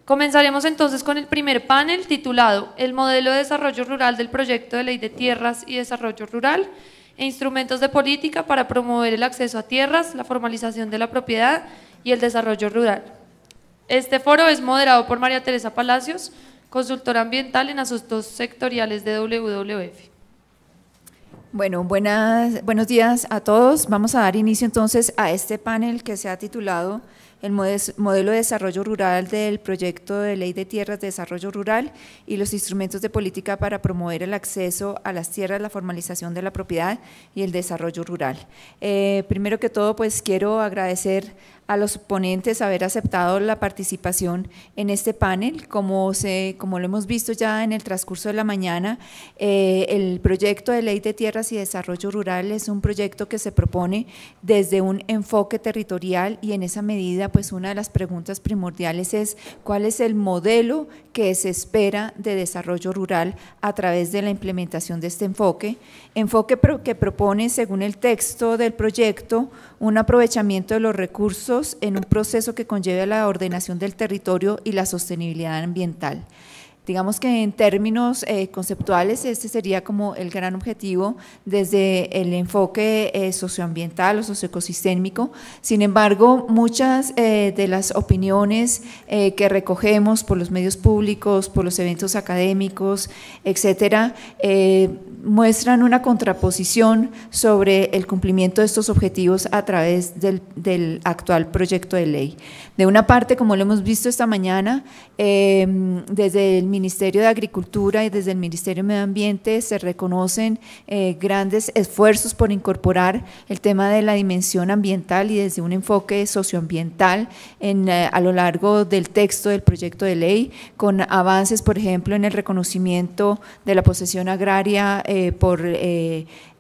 Comenzaremos entonces con el primer panel titulado El modelo de desarrollo rural del proyecto de ley de tierras y desarrollo rural e instrumentos de política para promover el acceso a tierras, la formalización de la propiedad y el desarrollo rural. Este foro es moderado por María Teresa Palacios, consultora ambiental en asuntos sectoriales de WWF. Bueno, buenos días a todos. Vamos a dar inicio entonces a este panel que se ha titulado El modelo de desarrollo rural del proyecto de ley de tierras de desarrollo rural y los instrumentos de política para promover el acceso a las tierras, la formalización de la propiedad y el desarrollo rural. Primero que todo, pues quiero agradecer a los ponentes haber aceptado la participación en este panel. Como lo hemos visto ya en el transcurso de la mañana, el proyecto de ley de tierras y desarrollo rural es un proyecto que se propone desde un enfoque territorial y en esa medida pues una de las preguntas primordiales es ¿cuál es el modelo que se espera de desarrollo rural a través de la implementación de este enfoque? Enfoque que propone, según el texto del proyecto, un aprovechamiento de los recursos en un proceso que conlleve la ordenación del territorio y la sostenibilidad ambiental. Digamos que en términos conceptuales este sería como el gran objetivo desde el enfoque socioambiental o socioecosistémico. Sin embargo, muchas de las opiniones que recogemos por los medios públicos, por los eventos académicos, etcétera, muestran una contraposición sobre el cumplimiento de estos objetivos a través del actual proyecto de ley. De una parte, como lo hemos visto esta mañana, desde el Ministerio de Agricultura y desde el Ministerio de Medio Ambiente se reconocen grandes esfuerzos por incorporar el tema de la dimensión ambiental y desde un enfoque socioambiental a lo largo del texto del proyecto de ley, con avances, por ejemplo, en el reconocimiento de la posesión agraria por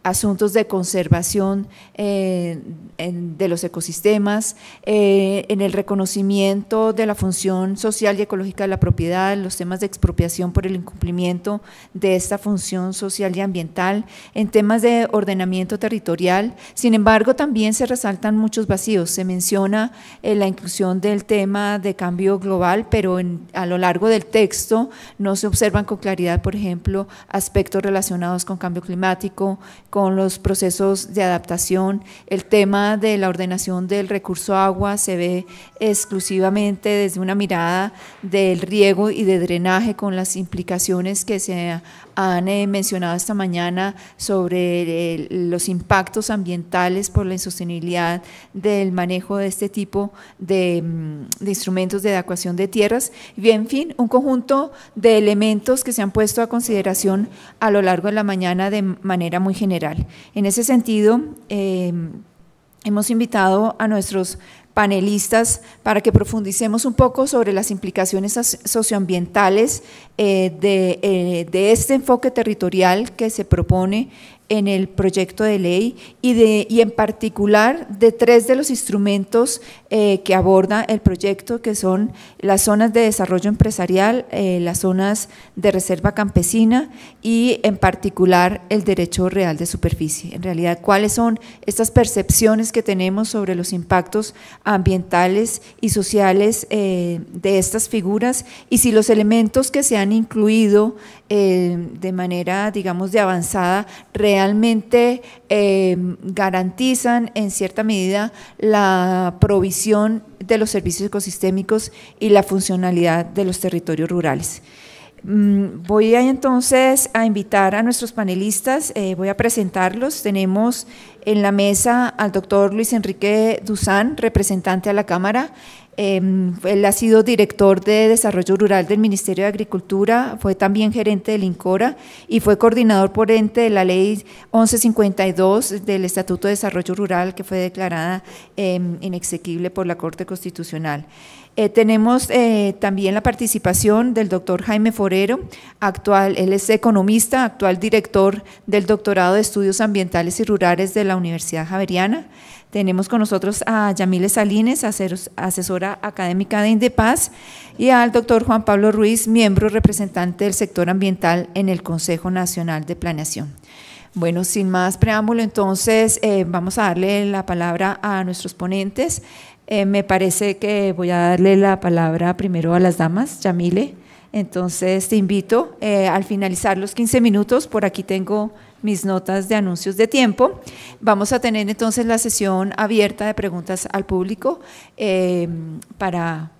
asuntos de conservación de los ecosistemas, en el reconocimiento de la función social y ecológica de la propiedad, los temas de expropiación por el incumplimiento de esta función social y ambiental, en temas de ordenamiento territorial. Sin embargo, también se resaltan muchos vacíos. Se menciona la inclusión del tema de cambio global, pero a lo largo del texto no se observan con claridad, por ejemplo, aspectos relacionados con cambio climático, con los procesos de adaptación. El tema de la ordenación del recurso agua se ve exclusivamente desde una mirada del riego y de drenaje, con las implicaciones que se han mencionado esta mañana sobre los impactos ambientales por la insostenibilidad del manejo de este tipo de instrumentos de adecuación de tierras, y en fin, un conjunto de elementos que se han puesto a consideración a lo largo de la mañana de manera muy general. En ese sentido, hemos invitado a nuestros panelistas para que profundicemos un poco sobre las implicaciones socioambientales de este enfoque territorial que se propone en el proyecto de ley y en particular de tres de los instrumentos que aborda el proyecto, que son las zonas de desarrollo empresarial, las zonas de reserva campesina y en particular el derecho real de superficie. En realidad, ¿cuáles son estas percepciones que tenemos sobre los impactos ambientales y sociales de estas figuras y si los elementos que se han incluido de manera, digamos, de avanzada realmente garantizan en cierta medida la provisión de los servicios ecosistémicos y la funcionalidad de los territorios rurales. Voy entonces a invitar a nuestros panelistas, voy a presentarlos. Tenemos en la mesa al doctor Luis Enrique Duzán, representante a la Cámara. Él ha sido director de Desarrollo Rural del Ministerio de Agricultura, fue también gerente del INCORA y fue coordinador por ente de la Ley 1152 del Estatuto de Desarrollo Rural, que fue declarada inexequible por la Corte Constitucional. Tenemos también la participación del doctor Jaime Forero, él es economista, actual director del Doctorado de Estudios Ambientales y Rurales de la Universidad Javeriana. Tenemos con nosotros a Yamile Salines, asesora académica de INDEPAZ, y al doctor Juan Pablo Ruiz, miembro representante del sector ambiental en el Consejo Nacional de Planeación. Bueno, sin más preámbulo, entonces vamos a darle la palabra a nuestros ponentes. Me parece que voy a darle la palabra primero a las damas, Yamile. Entonces te invito, al finalizar los 15 minutos, por aquí tengo mis notas de anuncios de tiempo. Vamos a tener entonces la sesión abierta de preguntas al público para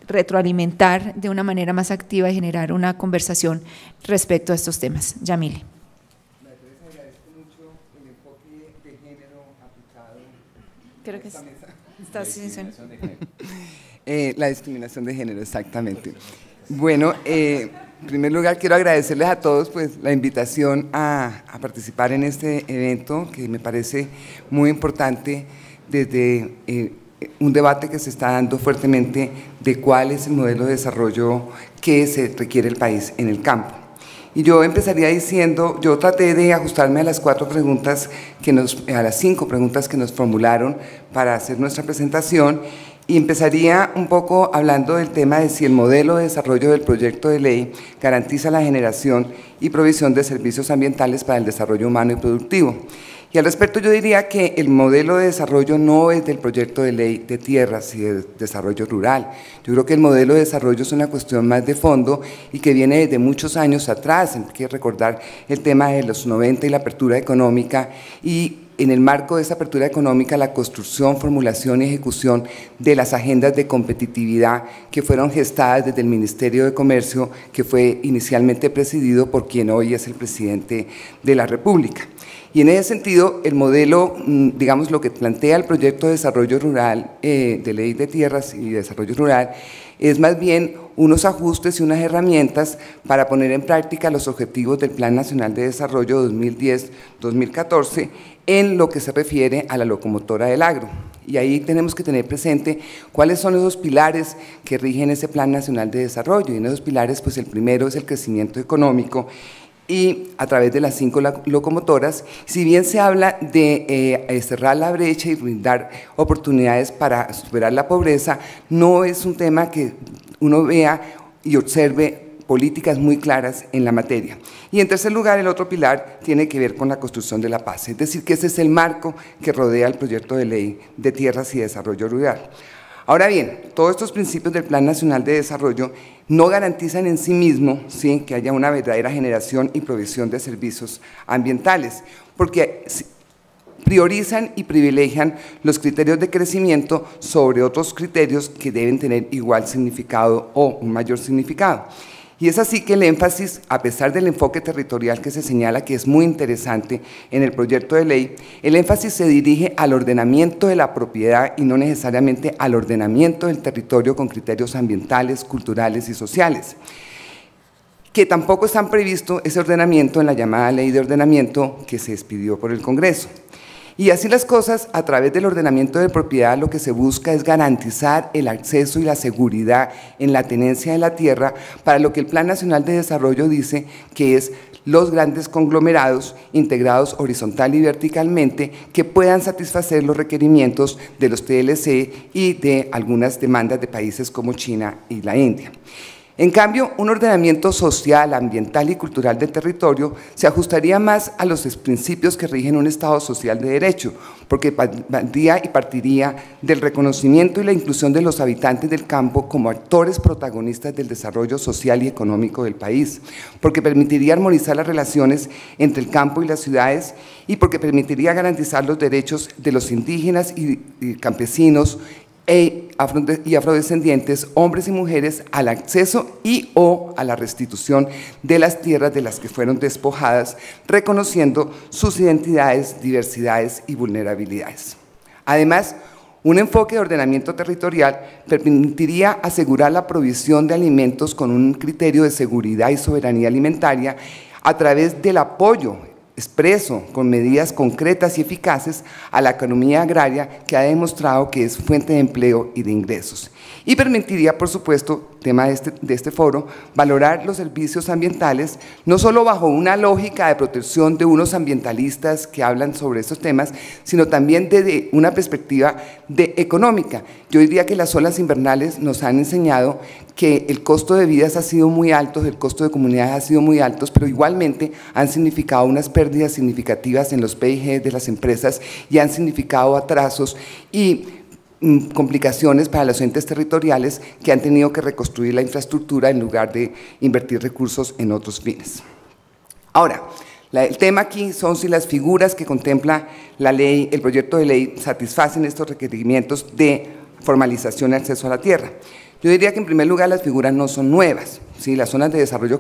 retroalimentar de una manera más activa y generar una conversación respecto a estos temas. Yamile. Agradezco mucho el enfoque de género aplicado. Creo que la discriminación de género, exactamente. Bueno, en primer lugar quiero agradecerles a todos pues, la invitación a participar en este evento que me parece muy importante desde un debate que se está dando fuertemente de cuál es el modelo de desarrollo que se requiere el país en el campo. Y yo empezaría diciendo, yo traté de ajustarme a las 5 preguntas que nos formularon para hacer nuestra presentación, y empezaría un poco hablando del tema de si el modelo de desarrollo del proyecto de ley garantiza la generación y provisión de servicios ambientales para el desarrollo humano y productivo. Y al respecto yo diría que el modelo de desarrollo no es del proyecto de ley de tierras y de desarrollo rural. Yo creo que el modelo de desarrollo es una cuestión más de fondo y que viene desde muchos años atrás. Hay que recordar el tema de los 90 y la apertura económica, y en el marco de esa apertura económica, la construcción, formulación y ejecución de las agendas de competitividad que fueron gestadas desde el Ministerio de Comercio, que fue inicialmente presidido por quien hoy es el presidente de la República. Y en ese sentido, el modelo, digamos, lo que plantea el proyecto de desarrollo rural, de ley de tierras y desarrollo rural, es más bien unos ajustes y unas herramientas para poner en práctica los objetivos del Plan Nacional de Desarrollo 2010-2014 en lo que se refiere a la locomotora del agro. Y ahí tenemos que tener presente cuáles son esos pilares que rigen ese Plan Nacional de Desarrollo. Y en esos pilares, pues el primero es el crecimiento económico, y a través de las 5 locomotoras, si bien se habla de cerrar la brecha y brindar oportunidades para superar la pobreza, no es un tema que uno vea y observe políticas muy claras en la materia. Y en tercer lugar, el otro pilar tiene que ver con la construcción de la paz, es decir, que ese es el marco que rodea el proyecto de ley de tierras y desarrollo rural. Ahora bien, todos estos principios del Plan Nacional de Desarrollo no garantizan en sí mismo, ¿sí?, que haya una verdadera generación y provisión de servicios ambientales, porque priorizan y privilegian los criterios de crecimiento sobre otros criterios que deben tener igual significado o un mayor significado. Y es así que el énfasis, a pesar del enfoque territorial que se señala, que es muy interesante en el proyecto de ley, el énfasis se dirige al ordenamiento de la propiedad y no necesariamente al ordenamiento del territorio con criterios ambientales, culturales y sociales, que tampoco están previsto ese ordenamiento en la llamada Ley de Ordenamiento que se expidió por el Congreso. Y así las cosas, a través del ordenamiento de propiedad, lo que se busca es garantizar el acceso y la seguridad en la tenencia de la tierra, para lo que el Plan Nacional de Desarrollo dice que es los grandes conglomerados integrados horizontal y verticalmente que puedan satisfacer los requerimientos de los TLC y de algunas demandas de países como China y la India. En cambio, un ordenamiento social, ambiental y cultural del territorio se ajustaría más a los principios que rigen un Estado social de derecho, porque partiría del reconocimiento y la inclusión de los habitantes del campo como actores protagonistas del desarrollo social y económico del país, porque permitiría armonizar las relaciones entre el campo y las ciudades, y porque permitiría garantizar los derechos de los indígenas y campesinos y afrodescendientes, hombres y mujeres, al acceso y o a la restitución de las tierras de las que fueron despojadas, reconociendo sus identidades, diversidades y vulnerabilidades. Además, un enfoque de ordenamiento territorial permitiría asegurar la provisión de alimentos con un criterio de seguridad y soberanía alimentaria a través del apoyo expreso, con medidas concretas y eficaces a la economía agraria, que ha demostrado que es fuente de empleo y de ingresos. Y permitiría, por supuesto, tema de este foro, valorar los servicios ambientales, no solo bajo una lógica de protección de unos ambientalistas que hablan sobre estos temas, sino también desde una perspectiva económica. Yo diría que las olas invernales nos han enseñado que el costo de vidas ha sido muy alto, el costo de comunidades ha sido muy alto, pero igualmente han significado unas pérdidas significativas en los PIG de las empresas y han significado atrasos y complicaciones para los entes territoriales que han tenido que reconstruir la infraestructura en lugar de invertir recursos en otros fines. Ahora, el tema aquí son si las figuras que contempla la ley, el proyecto de ley, satisfacen estos requerimientos de formalización y acceso a la tierra. Yo diría que en primer lugar las figuras no son nuevas, ¿sí? Las zonas de desarrollo,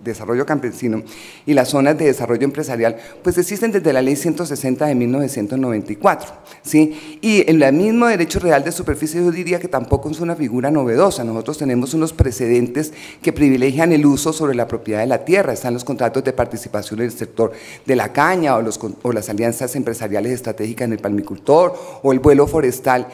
desarrollo campesino y las zonas de desarrollo empresarial, pues existen desde la ley 160 de 1994, ¿sí? Y en el mismo derecho real de superficie yo diría que tampoco es una figura novedosa. Nosotros tenemos unos precedentes que privilegian el uso sobre la propiedad de la tierra. Están los contratos de participación en el sector de la caña o las alianzas empresariales estratégicas en el palmicultor o el vuelo forestal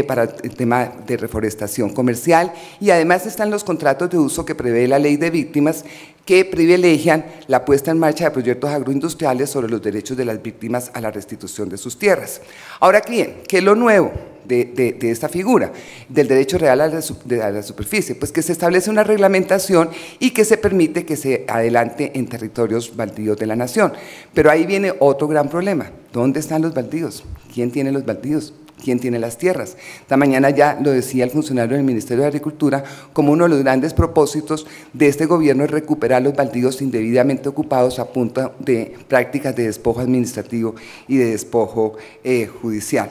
para el tema de reforestación comercial, y además están los contratos de uso que prevé la ley de víctimas, que privilegian la puesta en marcha de proyectos agroindustriales sobre los derechos de las víctimas a la restitución de sus tierras. Ahora bien, ¿qué es lo nuevo de esta figura, del derecho real a la superficie? Pues que se establece una reglamentación y que se permite que se adelante en territorios baldíos de la nación. Pero ahí viene otro gran problema: ¿dónde están los baldíos? ¿Quién tiene los baldíos? ¿Quién tiene las tierras? Esta mañana ya lo decía el funcionario del Ministerio de Agricultura, como uno de los grandes propósitos de este gobierno es recuperar los baldíos indebidamente ocupados a punta de prácticas de despojo administrativo y de despojo judicial.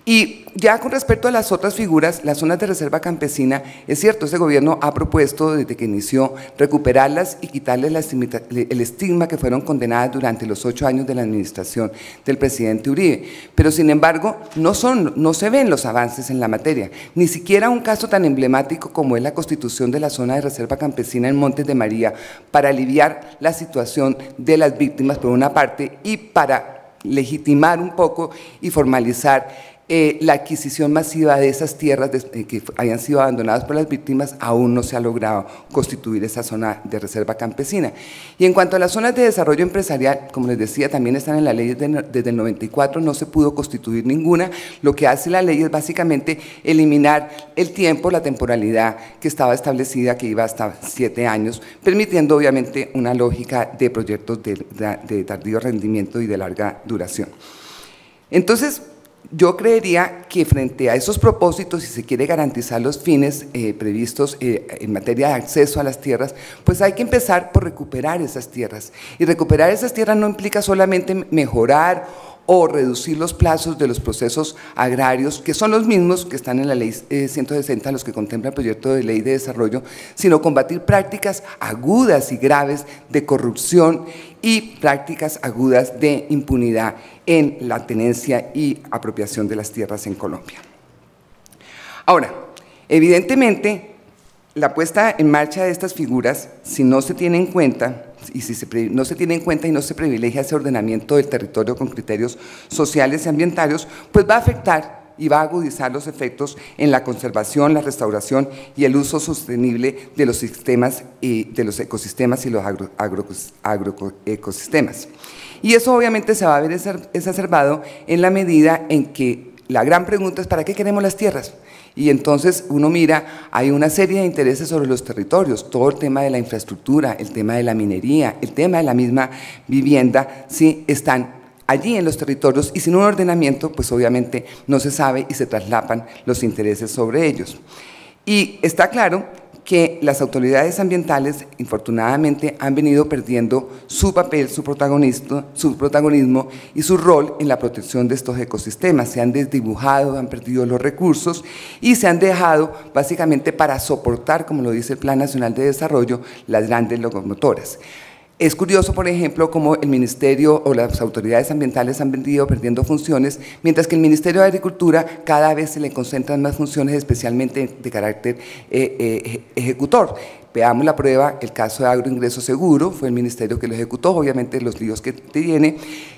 Y ya con respecto a las otras figuras, las zonas de reserva campesina, es cierto, este gobierno ha propuesto desde que inició recuperarlas y quitarles el estigma que fueron condenadas durante los 8 años de la administración del presidente Uribe, pero sin embargo no se ven los avances en la materia, ni siquiera un caso tan emblemático como es la constitución de la zona de reserva campesina en Montes de María para aliviar la situación de las víctimas por una parte y para legitimar un poco y formalizar la adquisición masiva de esas tierras que habían sido abandonadas por las víctimas. Aún no se ha logrado constituir esa zona de reserva campesina. Y en cuanto a las zonas de desarrollo empresarial, como les decía, también están en la ley desde el 94, no se pudo constituir ninguna. Lo que hace la ley es básicamente eliminar el tiempo, la temporalidad que estaba establecida, que iba hasta 7 años, permitiendo obviamente una lógica de proyectos de tardío rendimiento y de larga duración. Entonces, yo creería que frente a esos propósitos, si se quiere garantizar los fines previstos en materia de acceso a las tierras, pues hay que empezar por recuperar esas tierras. Y recuperar esas tierras no implica solamente mejorar o reducir los plazos de los procesos agrarios, que son los mismos que están en la ley 160, los que contempla el proyecto de ley de desarrollo, sino combatir prácticas agudas y graves de corrupción y prácticas agudas de impunidad en la tenencia y apropiación de las tierras en Colombia. Ahora, evidentemente, la puesta en marcha de estas figuras, si no se tiene en cuenta, no se privilegia ese ordenamiento del territorio con criterios sociales y ambientarios, pues va a afectar y va a agudizar los efectos en la conservación, la restauración y el uso sostenible de los sistemas y de los ecosistemas y los agroecosistemas. Y eso obviamente se va a ver exacerbado en la medida en que la gran pregunta es ¿para qué queremos las tierras? Y entonces uno mira, hay una serie de intereses sobre los territorios, todo el tema de la infraestructura, el tema de la minería, el tema de la misma vivienda, sí, están allí en los territorios y sin un ordenamiento, pues obviamente no se sabe y se traslapan los intereses sobre ellos. Y está claro que las autoridades ambientales, infortunadamente, han venido perdiendo su papel, su protagonismo y su rol en la protección de estos ecosistemas. Se han desdibujado, han perdido los recursos y se han dejado básicamente para soportar, como lo dice el Plan Nacional de Desarrollo, las grandes locomotoras. Es curioso, por ejemplo, cómo el Ministerio o las autoridades ambientales han venido perdiendo funciones, mientras que el Ministerio de Agricultura cada vez se le concentran más funciones, especialmente de carácter ejecutor. Veamos la prueba, el caso de Agroingreso Seguro, fue el ministerio que lo ejecutó, obviamente los líos que tiene.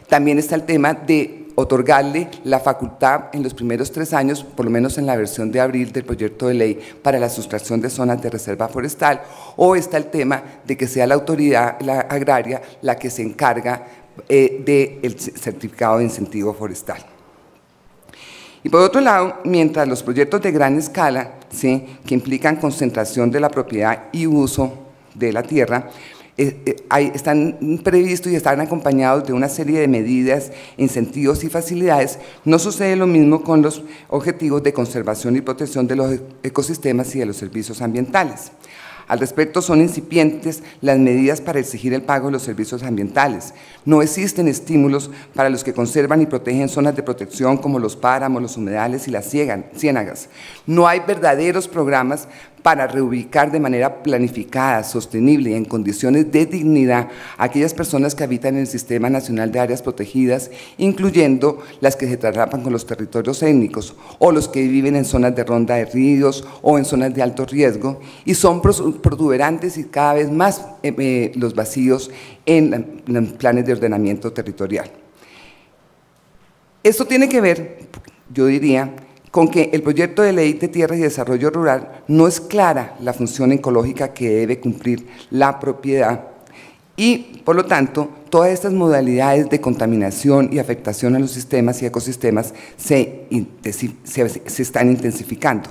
También está el tema de otorgarle la facultad en los primeros 3 años, por lo menos en la versión de abril del proyecto de ley para la sustracción de zonas de reserva forestal, o está el tema de que sea la autoridad agraria la que se encarga del certificado de incentivo forestal. Y por otro lado, mientras los proyectos de gran escala, ¿sí?, que implican concentración de la propiedad y uso de la tierra, están previstos y están acompañados de una serie de medidas, incentivos y facilidades. No sucede lo mismo con los objetivos de conservación y protección de los ecosistemas y de los servicios ambientales. Al respecto, son incipientes las medidas para exigir el pago de los servicios ambientales. No existen estímulos para los que conservan y protegen zonas de protección como los páramos, los humedales y las ciénagas. No hay verdaderos programas para reubicar de manera planificada, sostenible y en condiciones de dignidad a aquellas personas que habitan en el Sistema Nacional de Áreas Protegidas, incluyendo las que se traslapan con los territorios étnicos o los que viven en zonas de ronda de ríos o en zonas de alto riesgo, y son protuberantes y cada vez más los vacíos en los planes de ordenamiento territorial. Esto tiene que ver, yo diría, con que el proyecto de ley de tierras y desarrollo rural no es clara la función ecológica que debe cumplir la propiedad y, por lo tanto, todas estas modalidades de contaminación y afectación a los sistemas y ecosistemas se están intensificando.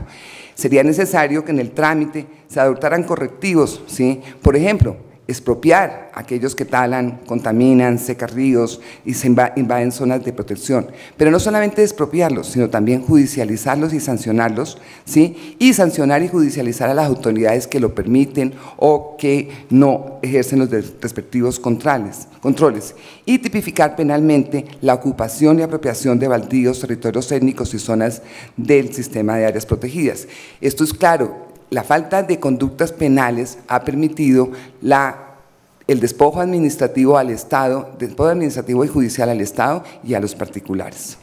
Sería necesario que en el trámite se adoptaran correctivos, ¿sí? Por ejemplo, expropiar a aquellos que talan, contaminan, secan ríos y se invaden zonas de protección, pero no solamente expropiarlos, sino también judicializarlos y sancionarlos, ¿sí? Y sancionar y judicializar a las autoridades que lo permiten o que no ejercen los respectivos controles, y tipificar penalmente la ocupación y apropiación de baldíos, territorios étnicos y zonas del sistema de áreas protegidas. Esto es claro. La falta de conductas penales ha permitido el despojo administrativo al Estado, despojo administrativo y judicial al Estado y a los particulares.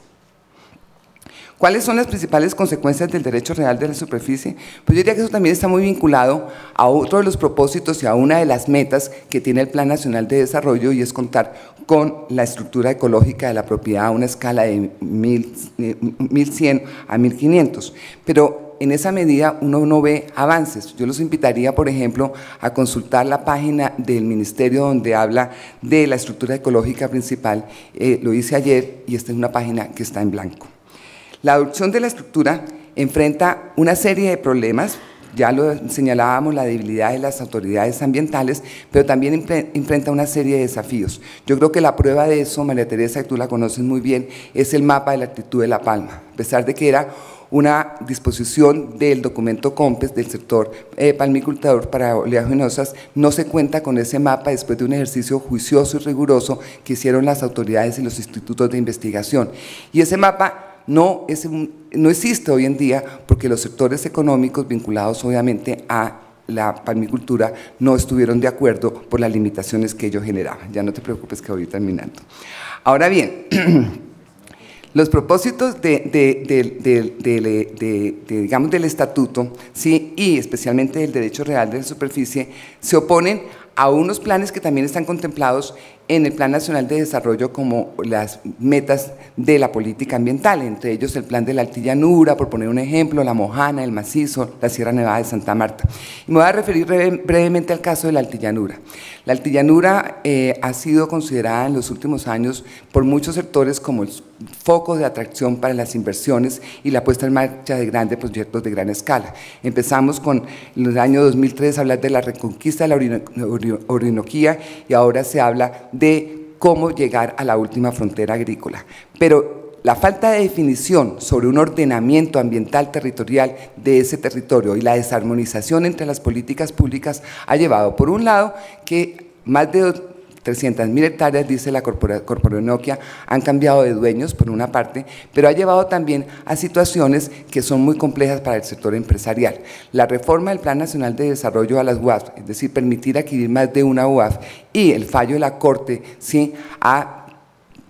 ¿Cuáles son las principales consecuencias del derecho real de la superficie? Pues yo diría que eso también está muy vinculado a otro de los propósitos y a una de las metas que tiene el Plan Nacional de Desarrollo, y es contar con la estructura ecológica de la propiedad a una escala de 1100 a 1500. Pero en esa medida uno no ve avances. Yo los invitaría, por ejemplo, a consultar la página del Ministerio donde habla de la estructura ecológica principal. Lo hice ayer y esta es una página que está en blanco. La adopción de la estructura enfrenta una serie de problemas. Ya lo señalábamos, la debilidad de las autoridades ambientales, pero también enfrenta una serie de desafíos. Yo creo que la prueba de eso, María Teresa, que tú la conoces muy bien, es el mapa de la actitud de La Palma. A pesar de que era una disposición del documento COMPES del sector palmicultor para oleaginosas, no se cuenta con ese mapa después de un ejercicio juicioso y riguroso que hicieron las autoridades y los institutos de investigación. Y ese mapa no existe hoy en día porque los sectores económicos vinculados obviamente a la palmicultura no estuvieron de acuerdo por las limitaciones que ello generaba. Ya no te preocupes que voy terminando. Ahora bien, los propósitos digamos, del estatuto, ¿sí? Y especialmente del derecho real de la superficie, se oponen a unos planes que también están contemplados en el Plan Nacional de Desarrollo como las metas de la política ambiental, entre ellos el Plan de la Altillanura, por poner un ejemplo, la Mojana, el Macizo, la Sierra Nevada de Santa Marta. Y me voy a referir brevemente al caso de la Altillanura. La Altillanura ha sido considerada en los últimos años por muchos sectores como el foco de atracción para las inversiones y la puesta en marcha de grandes proyectos de gran escala. Empezamos con en el año 2003 a hablar de la reconquista de la Orinoquía y ahora se habla de cómo llegar a la última frontera agrícola. Pero la falta de definición sobre un ordenamiento ambiental territorial de ese territorio y la desarmonización entre las políticas públicas ha llevado, por un lado, que más de 300.000 hectáreas, dice la Corporinoquia, han cambiado de dueños, por una parte, pero ha llevado también a situaciones que son muy complejas para el sector empresarial. La reforma del Plan Nacional de Desarrollo a las UAF, es decir, permitir adquirir más de una UAF, y el fallo de la Corte, ¿sí?,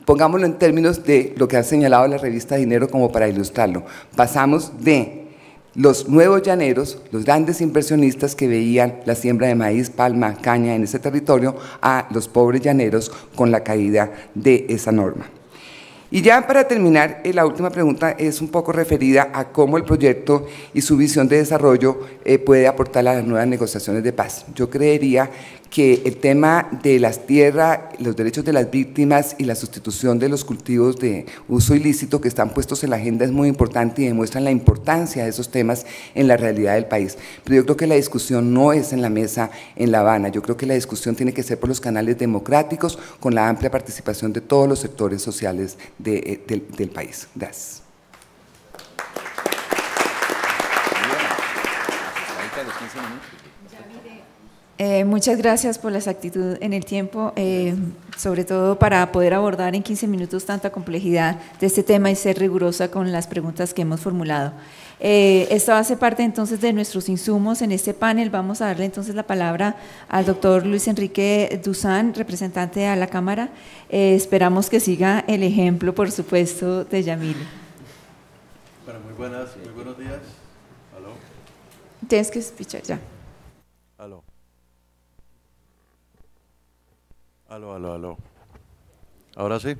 pongámoslo en términos de lo que ha señalado la revista Dinero como para ilustrarlo. Pasamos de los nuevos llaneros, los grandes inversionistas que veían la siembra de maíz, palma, caña en ese territorio, a los pobres llaneros con la caída de esa norma. Y ya para terminar, la última pregunta es un poco referida a cómo el proyecto y su visión de desarrollo puede aportar a las nuevas negociaciones de paz. Yo creería que el tema de las tierras, los derechos de las víctimas y la sustitución de los cultivos de uso ilícito que están puestos en la agenda es muy importante y demuestran la importancia de esos temas en la realidad del país. Pero yo creo que la discusión no es en la mesa en La Habana, yo creo que la discusión tiene que ser por los canales democráticos con la amplia participación de todos los sectores sociales del país. Gracias. Muchas gracias por la exactitud en el tiempo, sobre todo para poder abordar en 15 minutos tanta complejidad de este tema y ser rigurosa con las preguntas que hemos formulado. Esto hace parte entonces de nuestros insumos en este panel. Vamos a darle entonces la palabra al doctor Luis Enrique Duzán, representante a la Cámara. Esperamos que siga el ejemplo, por supuesto, de Yamile. Bueno, muy buenos días. ¿Aló? Tienes que escuchar ya. ¿Aló? Aló. ¿Ahora sí?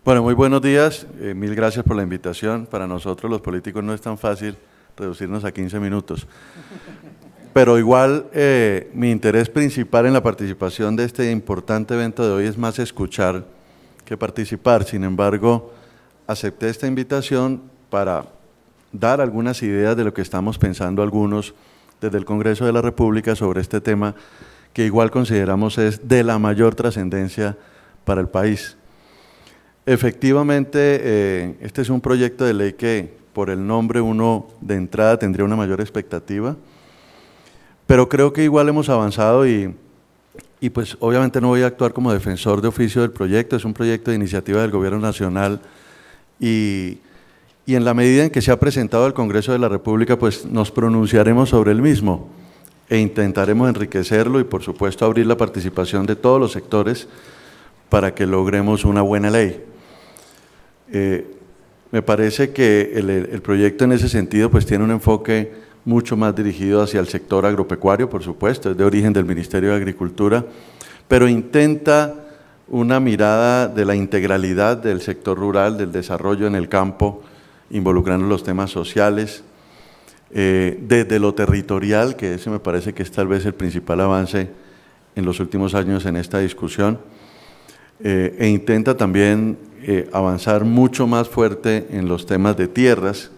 Bueno, muy buenos días. Mil gracias por la invitación. Para nosotros los políticos no es tan fácil reducirnos a 15 minutos. Pero igual mi interés principal en la participación de este importante evento de hoy es más escuchar que participar. Sin embargo, acepté esta invitación para dar algunas ideas de lo que estamos pensando algunos desde el Congreso de la República sobre este tema que igual consideramos es de la mayor trascendencia para el país. Efectivamente, este es un proyecto de ley que por el nombre uno de entrada tendría una mayor expectativa, pero creo que igual hemos avanzado y pues obviamente no voy a actuar como defensor de oficio del proyecto, es un proyecto de iniciativa del Gobierno Nacional y en la medida en que se ha presentado al Congreso de la República, pues nos pronunciaremos sobre el mismo e intentaremos enriquecerlo y por supuesto abrir la participación de todos los sectores para que logremos una buena ley. Me parece que el proyecto en ese sentido pues tiene un enfoque mucho más dirigido hacia el sector agropecuario, por supuesto, es de origen del Ministerio de Agricultura, pero intenta una mirada de la integralidad del sector rural, del desarrollo en el campo, involucrando los temas sociales, desde lo territorial, que ese me parece que es tal vez el principal avance en los últimos años en esta discusión, e intenta también avanzar mucho más fuerte en los temas de tierras,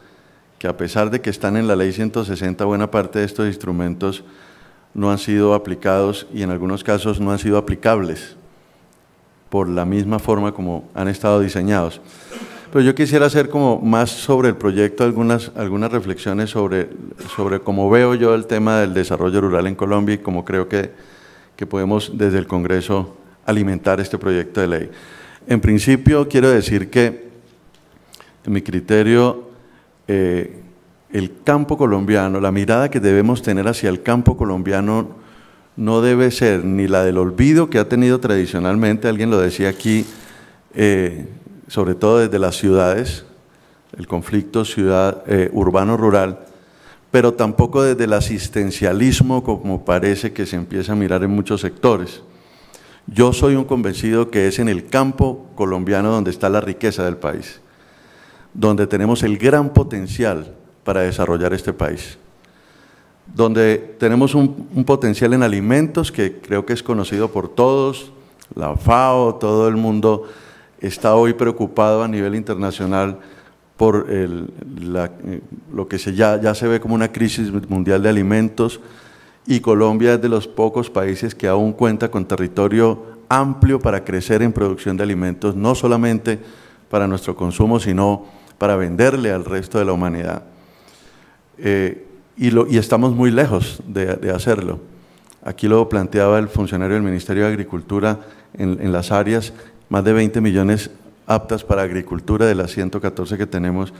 que a pesar de que están en la Ley 160, buena parte de estos instrumentos no han sido aplicados y en algunos casos no han sido aplicables por la misma forma como han estado diseñados. Pero yo quisiera hacer como más sobre el proyecto algunas reflexiones sobre cómo veo yo el tema del desarrollo rural en Colombia y cómo creo que podemos desde el Congreso alimentar este proyecto de ley. En principio quiero decir que en mi criterio el campo colombiano, la mirada que debemos tener hacia el campo colombiano no debe ser ni la del olvido que ha tenido tradicionalmente, alguien lo decía aquí, sobre todo desde las ciudades, el conflicto urbano-rural, pero tampoco desde el asistencialismo como parece que se empieza a mirar en muchos sectores. Yo soy un convencido que es en el campo colombiano donde está la riqueza del país, donde tenemos el gran potencial para desarrollar este país, donde tenemos un potencial en alimentos que creo que es conocido por todos, la FAO, todo el mundo está hoy preocupado a nivel internacional por lo que ya se ve como una crisis mundial de alimentos y Colombia es de los pocos países que aún cuenta con territorio amplio para crecer en producción de alimentos, no solamente para nuestro consumo, sino para venderle al resto de la humanidad. Y estamos muy lejos de hacerlo. Aquí lo planteaba el funcionario del Ministerio de Agricultura en las áreas, más de 20 millones aptas para agricultura de las 114 que tenemos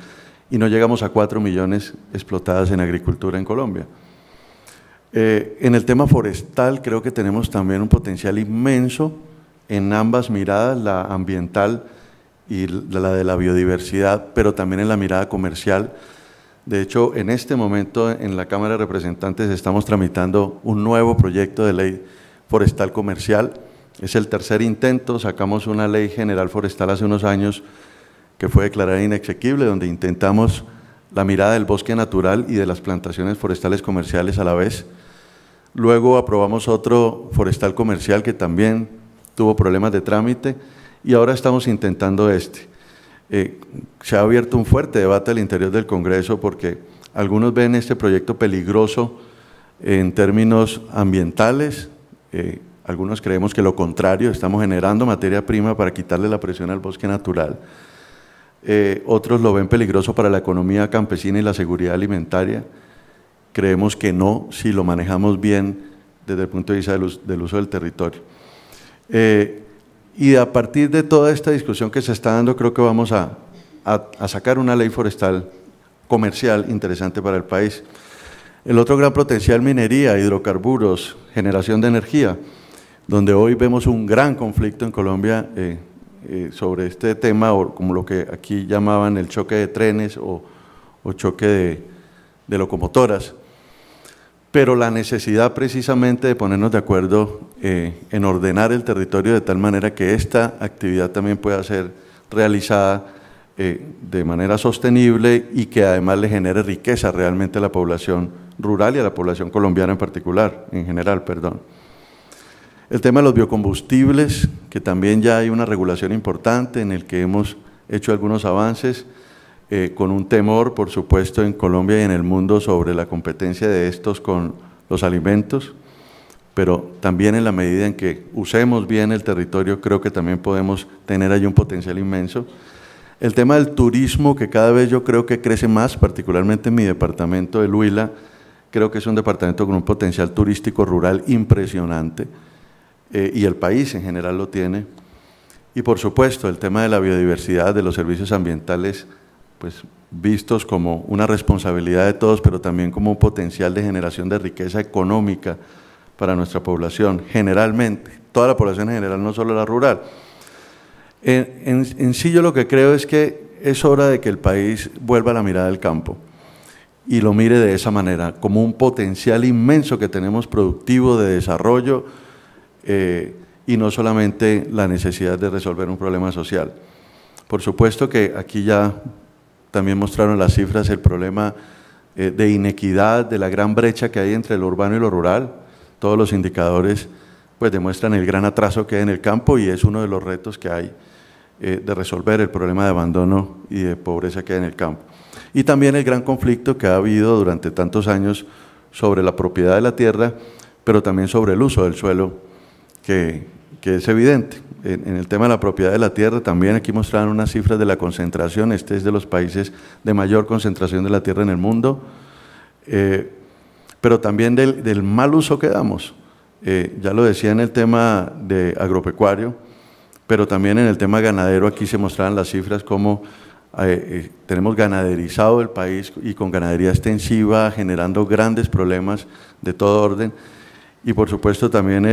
y no llegamos a 4 millones explotadas en agricultura en Colombia. En el tema forestal creo que tenemos también un potencial inmenso en ambas miradas, la ambiental y la de la biodiversidad, pero también en la mirada comercial. De hecho, en este momento en la Cámara de Representantes estamos tramitando un nuevo proyecto de ley forestal comercial. Es el tercer intento, sacamos una ley general forestal hace unos años que fue declarada inexequible, donde intentamos la mirada del bosque natural y de las plantaciones forestales comerciales a la vez. luego aprobamos otro forestal comercial que también tuvo problemas de trámite y ahora estamos intentando este. Se ha abierto un fuerte debate al interior del Congreso porque algunos ven este proyecto peligroso en términos ambientales, algunos creemos que lo contrario, estamos generando materia prima para quitarle la presión al bosque natural. Otros lo ven peligroso para la economía campesina y la seguridad alimentaria. Creemos que no, si lo manejamos bien desde el punto de vista del uso del territorio. Y a partir de toda esta discusión que se está dando, creo que vamos a sacar una ley forestal comercial interesante para el país. El otro gran potencial, minería, hidrocarburos, generación de energía, donde hoy vemos un gran conflicto en Colombia sobre este tema, o como lo que aquí llamaban el choque de trenes o choque de locomotoras, pero la necesidad precisamente de ponernos de acuerdo en ordenar el territorio de tal manera que esta actividad también pueda ser realizada de manera sostenible y que además le genere riqueza realmente a la población rural y a la población colombiana en particular, en general, perdón. El tema de los biocombustibles, que también ya hay una regulación importante en el que hemos hecho algunos avances, con un temor, por supuesto, en Colombia y en el mundo sobre la competencia de estos con los alimentos, pero también en la medida en que usemos bien el territorio, creo que también podemos tener ahí un potencial inmenso. El tema del turismo, que cada vez yo creo que crece más, particularmente en mi departamento del Huila, creo que es un departamento con un potencial turístico rural impresionante, y el país en general lo tiene. Y por supuesto, el tema de la biodiversidad, de los servicios ambientales, pues vistos como una responsabilidad de todos, pero también como un potencial de generación de riqueza económica para nuestra población, generalmente, toda la población en general, no solo la rural. En sí yo lo que creo es que es hora de que el país vuelva a la mirada del campo y lo mire de esa manera, como un potencial inmenso que tenemos productivo de desarrollo y no solamente la necesidad de resolver un problema social. Por supuesto que aquí ya también mostraron las cifras, el problema de inequidad, de la gran brecha que hay entre lo urbano y lo rural. Todos los indicadores pues demuestran el gran atraso que hay en el campo y es uno de los retos que hay de resolver el problema de abandono y de pobreza que hay en el campo. Y también el gran conflicto que ha habido durante tantos años sobre la propiedad de la tierra, pero también sobre el uso del suelo, que es evidente. En el tema de la propiedad de la tierra, también aquí mostraron unas cifras de la concentración, este es de los países de mayor concentración de la tierra en el mundo, pero también del mal uso que damos. Ya lo decía en el tema de agropecuario, pero también en el tema ganadero, aquí se mostraban las cifras como tenemos ganaderizado el país y con ganadería extensiva, generando grandes problemas de todo orden, y por supuesto también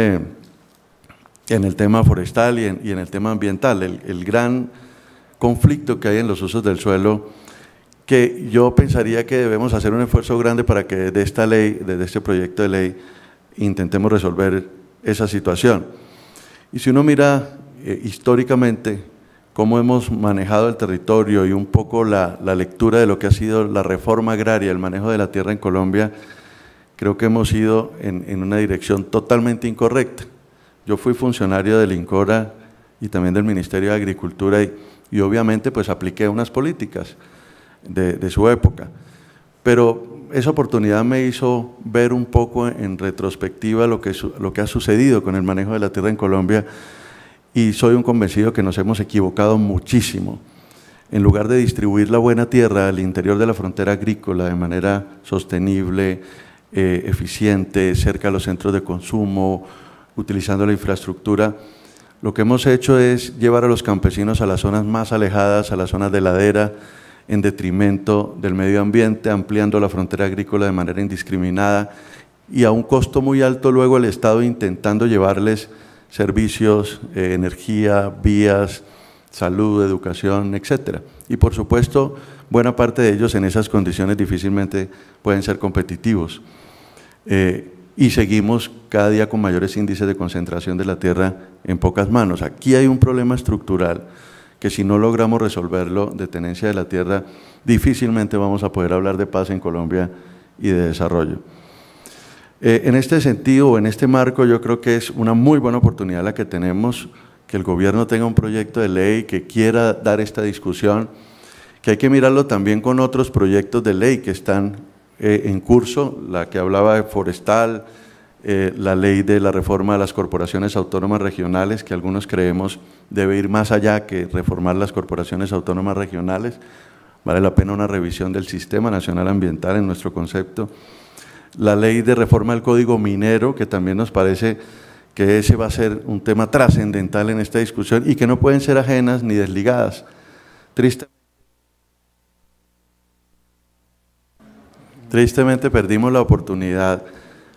en el tema forestal y en el tema ambiental, el gran conflicto que hay en los usos del suelo, que yo pensaría que debemos hacer un esfuerzo grande para que desde esta ley, desde este proyecto de ley, intentemos resolver esa situación. Y si uno mira históricamente cómo hemos manejado el territorio y un poco la lectura de lo que ha sido la reforma agraria, el manejo de la tierra en Colombia, creo que hemos ido en una dirección totalmente incorrecta. Yo fui funcionario del INCORA y también del Ministerio de Agricultura y obviamente pues apliqué unas políticas de su época, pero esa oportunidad me hizo ver un poco en retrospectiva lo que ha sucedido con el manejo de la tierra en Colombia y soy un convencido que nos hemos equivocado muchísimo. En lugar de distribuir la buena tierra al interior de la frontera agrícola de manera sostenible, eficiente, cerca de los centros de consumo, utilizando la infraestructura, lo que hemos hecho es llevar a los campesinos a las zonas más alejadas, a las zonas de ladera, en detrimento del medio ambiente, ampliando la frontera agrícola de manera indiscriminada y a un costo muy alto luego el Estado intentando llevarles servicios, energía, vías, salud, educación, etcétera. Y por supuesto, buena parte de ellos en esas condiciones difícilmente pueden ser competitivos. Y seguimos cada día con mayores índices de concentración de la tierra en pocas manos. Aquí hay un problema estructural que si no logramos resolverlo de tenencia de la tierra, difícilmente vamos a poder hablar de paz en Colombia y de desarrollo. En este sentido, en este marco, yo creo que es una muy buena oportunidad la que tenemos, que el gobierno tenga un proyecto de ley que quiera dar esta discusión, que hay que mirarlo también con otros proyectos de ley que están en curso, la que hablaba de forestal, la ley de la reforma de las corporaciones autónomas regionales, que algunos creemos debe ir más allá que reformar las corporaciones autónomas regionales, vale la pena una revisión del Sistema Nacional Ambiental en nuestro concepto, la ley de reforma del Código Minero, que también nos parece que ese va a ser un tema trascendental en esta discusión y que no pueden ser ajenas ni desligadas. Tristemente perdimos la oportunidad,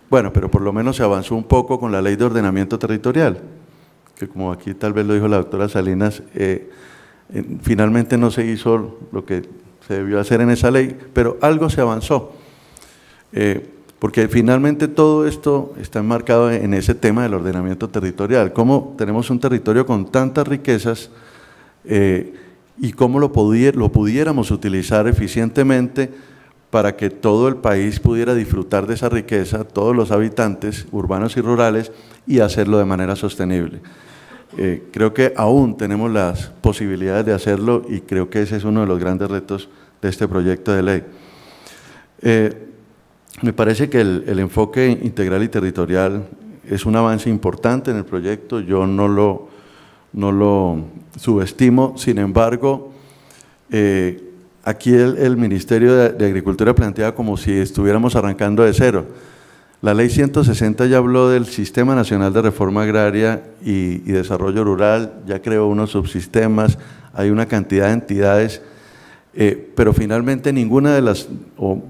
bueno, pero por lo menos se avanzó un poco con la ley de ordenamiento territorial, que como aquí tal vez lo dijo la doctora Salinas, finalmente no se hizo lo que se debió hacer en esa ley, pero algo se avanzó. Porque finalmente todo esto está enmarcado en ese tema del ordenamiento territorial, cómo tenemos un territorio con tantas riquezas y cómo lo pudiéramos utilizar eficientemente para que todo el país pudiera disfrutar de esa riqueza, todos los habitantes urbanos y rurales, y hacerlo de manera sostenible. Creo que aún tenemos las posibilidades de hacerlo y creo que ese es uno de los grandes retos de este proyecto de ley. Me parece que el enfoque integral y territorial es un avance importante en el proyecto, yo no lo subestimo, sin embargo, aquí el Ministerio de Agricultura plantea como si estuviéramos arrancando de cero. La Ley 160 ya habló del Sistema Nacional de Reforma Agraria y Desarrollo Rural, ya creó unos subsistemas, hay una cantidad de entidades, pero finalmente ninguna de las, o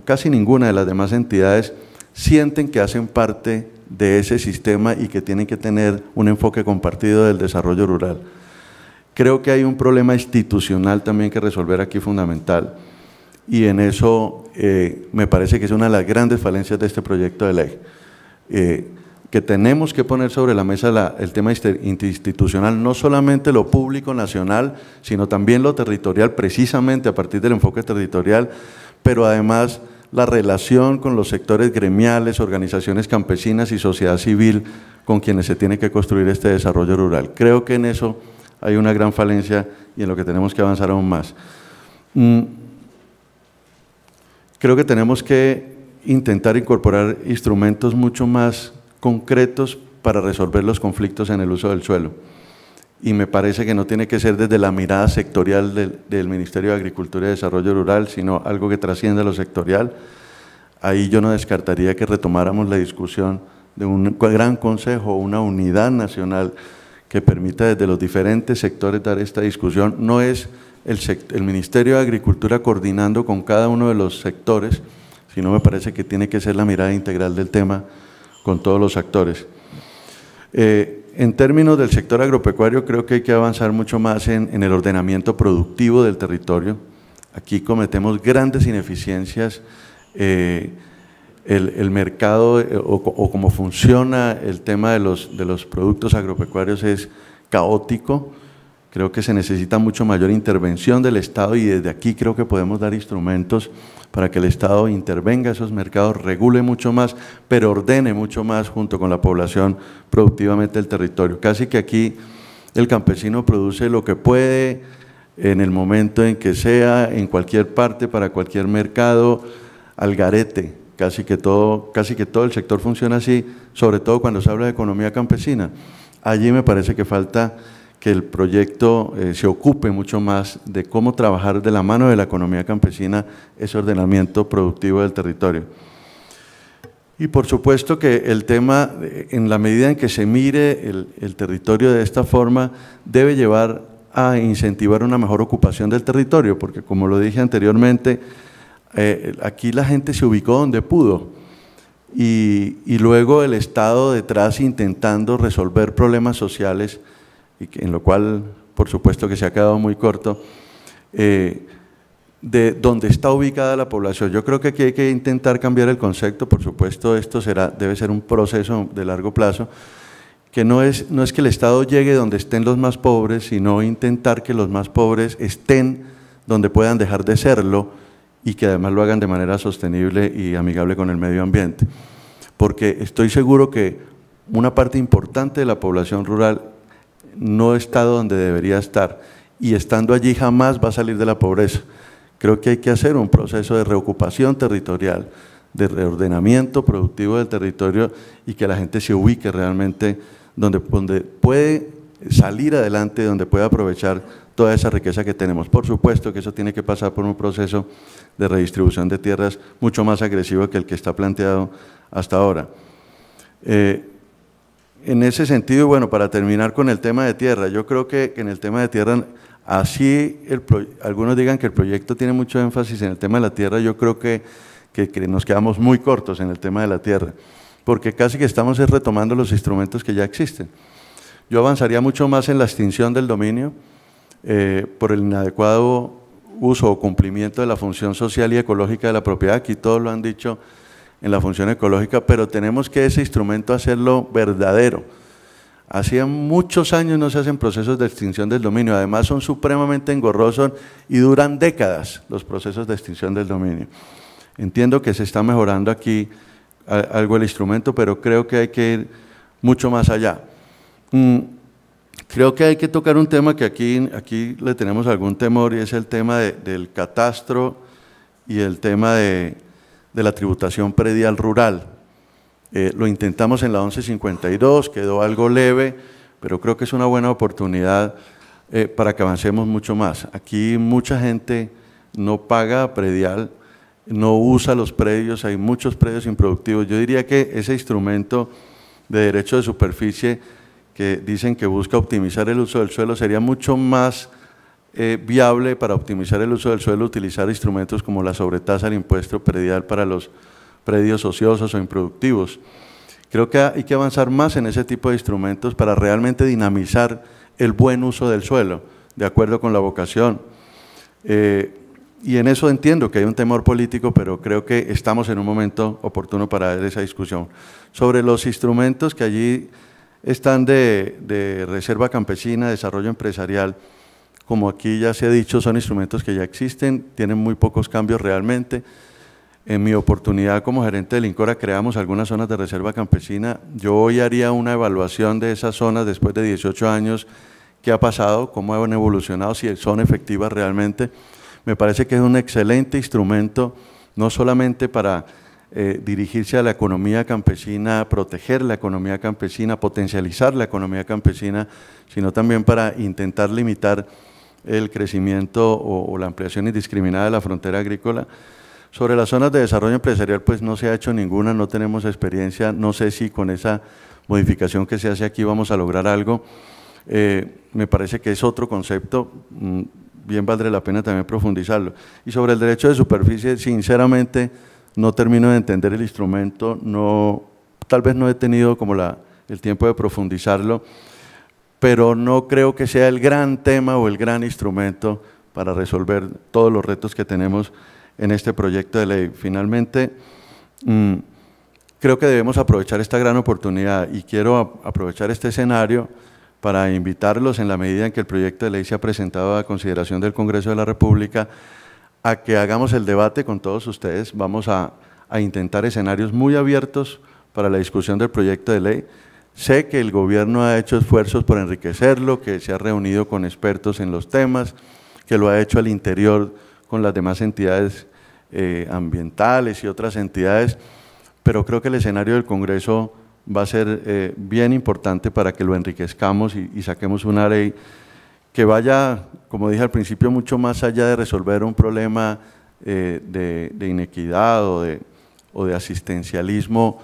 casi ninguna de las demás entidades sienten que hacen parte de ese sistema y que tienen que tener un enfoque compartido del desarrollo rural. Creo que hay un problema institucional también que resolver aquí fundamental y en eso me parece que es una de las grandes falencias de este proyecto de ley, que tenemos que poner sobre la mesa el tema institucional, no solamente lo público nacional, sino también lo territorial, precisamente a partir del enfoque territorial, pero además la relación con los sectores gremiales, organizaciones campesinas y sociedad civil con quienes se tiene que construir este desarrollo rural. Creo que en eso hay una gran falencia y en lo que tenemos que avanzar aún más. Creo que tenemos que intentar incorporar instrumentos mucho más concretos para resolver los conflictos en el uso del suelo. Y me parece que no tiene que ser desde la mirada sectorial del Ministerio de Agricultura y Desarrollo Rural, sino algo que trascienda lo sectorial. Ahí yo no descartaría que retomáramos la discusión de un gran consejo, una unidad nacional que permita desde los diferentes sectores dar esta discusión. No es el Ministerio de Agricultura coordinando con cada uno de los sectores, sino me parece que tiene que ser la mirada integral del tema con todos los actores. En términos del sector agropecuario, creo que hay que avanzar mucho más en el ordenamiento productivo del territorio. Aquí cometemos grandes ineficiencias, el mercado o cómo funciona el tema de los productos agropecuarios es caótico. Creo que se necesita mucho mayor intervención del Estado y desde aquí creo que podemos dar instrumentos para que el Estado intervenga esos mercados, regule mucho más, pero ordene mucho más junto con la población productivamente el territorio. Casi que aquí el campesino produce lo que puede en el momento en que sea, en cualquier parte, para cualquier mercado, al garete. Casi que todo el sector funciona así, sobre todo cuando se habla de economía campesina. Allí me parece que falta que el proyecto se ocupe mucho más de cómo trabajar de la mano de la economía campesina ese ordenamiento productivo del territorio. Y por supuesto que el tema, en la medida en que se mire el territorio de esta forma, debe llevar a incentivar una mejor ocupación del territorio, porque como lo dije anteriormente, aquí la gente se ubicó donde pudo y luego el Estado detrás intentando resolver problemas sociales, en lo cual por supuesto que se ha quedado muy corto, de donde está ubicada la población. Yo creo que aquí hay que intentar cambiar el concepto, por supuesto esto debe ser un proceso de largo plazo, que no es que el Estado llegue donde estén los más pobres, sino intentar que los más pobres estén donde puedan dejar de serlo y que además lo hagan de manera sostenible y amigable con el medio ambiente. porque estoy seguro que una parte importante de la población rural no ha estado donde debería estar, y estando allí jamás va a salir de la pobreza. Creo que hay que hacer un proceso de reocupación territorial, de reordenamiento productivo del territorio, y que la gente se ubique realmente donde puede salir adelante, donde puede aprovechar toda esa riqueza que tenemos. Por supuesto que eso tiene que pasar por un proceso de redistribución de tierras mucho más agresivo que el que está planteado hasta ahora. En ese sentido, bueno, para terminar con el tema de tierra, yo creo que en el tema de tierra, así algunos digan que el proyecto tiene mucho énfasis en el tema de la tierra, yo creo que nos quedamos muy cortos en el tema de la tierra, porque casi que estamos retomando los instrumentos que ya existen. Yo avanzaría mucho más en la extinción del dominio por el inadecuado uso o cumplimiento de la función social y ecológica de la propiedad. Aquí todos lo han dicho en la función ecológica, pero tenemos que ese instrumento hacerlo verdadero. Hacía muchos años no se hacen procesos de extinción del dominio, además son supremamente engorrosos y duran décadas los procesos de extinción del dominio. Entiendo que se está mejorando aquí algo el instrumento, pero creo que hay que ir mucho más allá. Creo que hay que tocar un tema que aquí le tenemos algún temor, y es el tema del catastro y el tema de la tributación predial rural. Lo intentamos en la 1152, quedó algo leve, pero creo que es una buena oportunidad para que avancemos mucho más. Aquí mucha gente no paga predial, no usa los predios, hay muchos predios improductivos. Yo diría que ese instrumento de derecho de superficie que dicen que busca optimizar el uso del suelo, sería mucho más viable para optimizar el uso del suelo utilizar instrumentos como la sobretasa del impuesto predial para los predios ociosos o improductivos. Creo que hay que avanzar más en ese tipo de instrumentos para realmente dinamizar el buen uso del suelo, de acuerdo con la vocación. Y en eso entiendo que hay un temor político, pero creo que estamos en un momento oportuno para ver esa discusión. Sobre los instrumentos que allí están de reserva campesina, desarrollo empresarial, como aquí ya se ha dicho, son instrumentos que ya existen, tienen muy pocos cambios realmente. En mi oportunidad como gerente del INCORA creamos algunas zonas de reserva campesina. Yo hoy haría una evaluación de esas zonas después de 18 años, qué ha pasado, cómo han evolucionado, si son efectivas realmente. Me parece que es un excelente instrumento, no solamente para dirigirse a la economía campesina, proteger la economía campesina, potencializar la economía campesina, sino también para intentar limitar el crecimiento o la ampliación indiscriminada de la frontera agrícola. Sobre las zonas de desarrollo empresarial, pues no se ha hecho ninguna, no tenemos experiencia, no sé si con esa modificación que se hace aquí vamos a lograr algo. Me parece que es otro concepto, bien valdría la pena también profundizarlo. Y sobre el derecho de superficie, sinceramente, no termino de entender el instrumento, tal vez no he tenido como el tiempo de profundizarlo, pero no creo que sea el gran tema o el gran instrumento para resolver todos los retos que tenemos en este proyecto de ley. Finalmente, creo que debemos aprovechar esta gran oportunidad y quiero aprovechar este escenario para invitarlos, en la medida en que el proyecto de ley se ha presentado a consideración del Congreso de la República, a que hagamos el debate con todos ustedes. Vamos a intentar escenarios muy abiertos para la discusión del proyecto de ley. Sé que el gobierno ha hecho esfuerzos por enriquecerlo, que se ha reunido con expertos en los temas, que lo ha hecho al interior con las demás entidades ambientales y otras entidades, pero creo que el escenario del Congreso va a ser bien importante para que lo enriquezcamos y saquemos una ley que vaya, como dije al principio, mucho más allá de resolver un problema de inequidad o de asistencialismo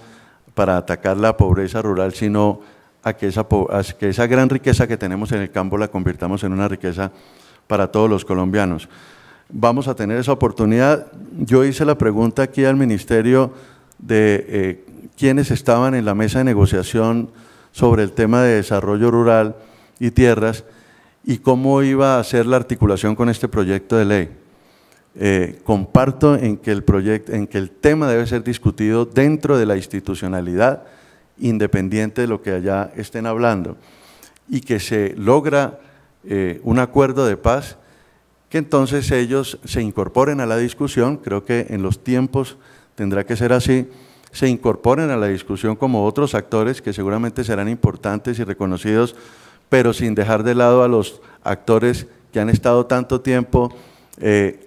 para atacar la pobreza rural, sino a que esa gran riqueza que tenemos en el campo la convirtamos en una riqueza para todos los colombianos. Vamos a tener esa oportunidad. Yo hice la pregunta aquí al Ministerio de quiénes estaban en la mesa de negociación sobre el tema de desarrollo rural y tierras y cómo iba a ser la articulación con este proyecto de ley. Comparto en que el tema debe ser discutido dentro de la institucionalidad, independiente de lo que allá estén hablando, y que se logra un acuerdo de paz, que entonces ellos se incorporen a la discusión. Creo que en los tiempos tendrá que ser así, se incorporen a la discusión como otros actores que seguramente serán importantes y reconocidos, pero sin dejar de lado a los actores que han estado tanto tiempo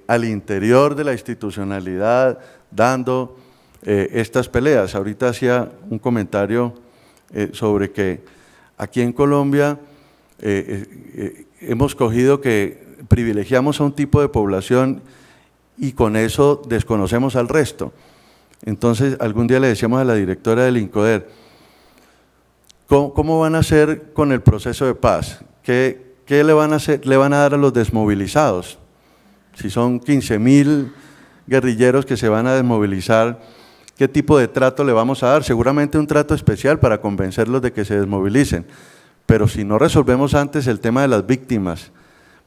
al interior de la institucionalidad dando estas peleas. Ahorita hacía un comentario sobre que aquí en Colombia hemos cogido que privilegiamos a un tipo de población y con eso desconocemos al resto. Entonces, algún día le decíamos a la directora del INCODER, ¿cómo van a hacer con el proceso de paz? ¿Qué le van a dar a los desmovilizados? Si son 15.000 guerrilleros que se van a desmovilizar, ¿qué tipo de trato le vamos a dar? Seguramente un trato especial para convencerlos de que se desmovilicen, pero si no resolvemos antes el tema de las víctimas,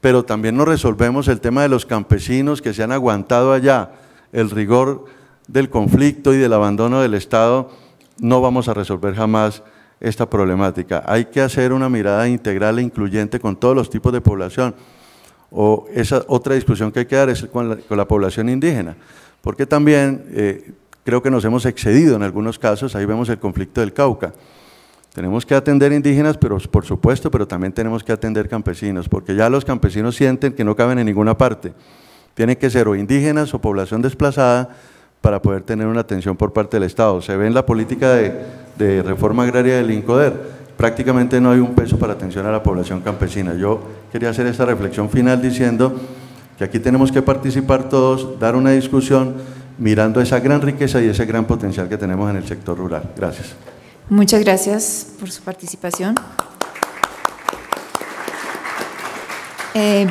pero también no resolvemos el tema de los campesinos que se han aguantado allá, el rigor del conflicto y del abandono del Estado, no vamos a resolver jamás esta problemática. Hay que hacer una mirada integral e incluyente con todos los tipos de población. O esa otra discusión que hay que dar es con la población indígena, porque también creo que nos hemos excedido en algunos casos. Ahí vemos el conflicto del Cauca. Tenemos que atender indígenas, pero por supuesto, pero también tenemos que atender campesinos, porque ya los campesinos sienten que no caben en ninguna parte. Tienen que ser o indígenas o población desplazada para poder tener una atención por parte del Estado. Se ve en la política de reforma agraria del INCODER, prácticamente no hay un peso para atención a la población campesina. Yo quería hacer esta reflexión final diciendo que aquí tenemos que participar todos, dar una discusión, mirando esa gran riqueza y ese gran potencial que tenemos en el sector rural. Gracias. Muchas gracias por su participación.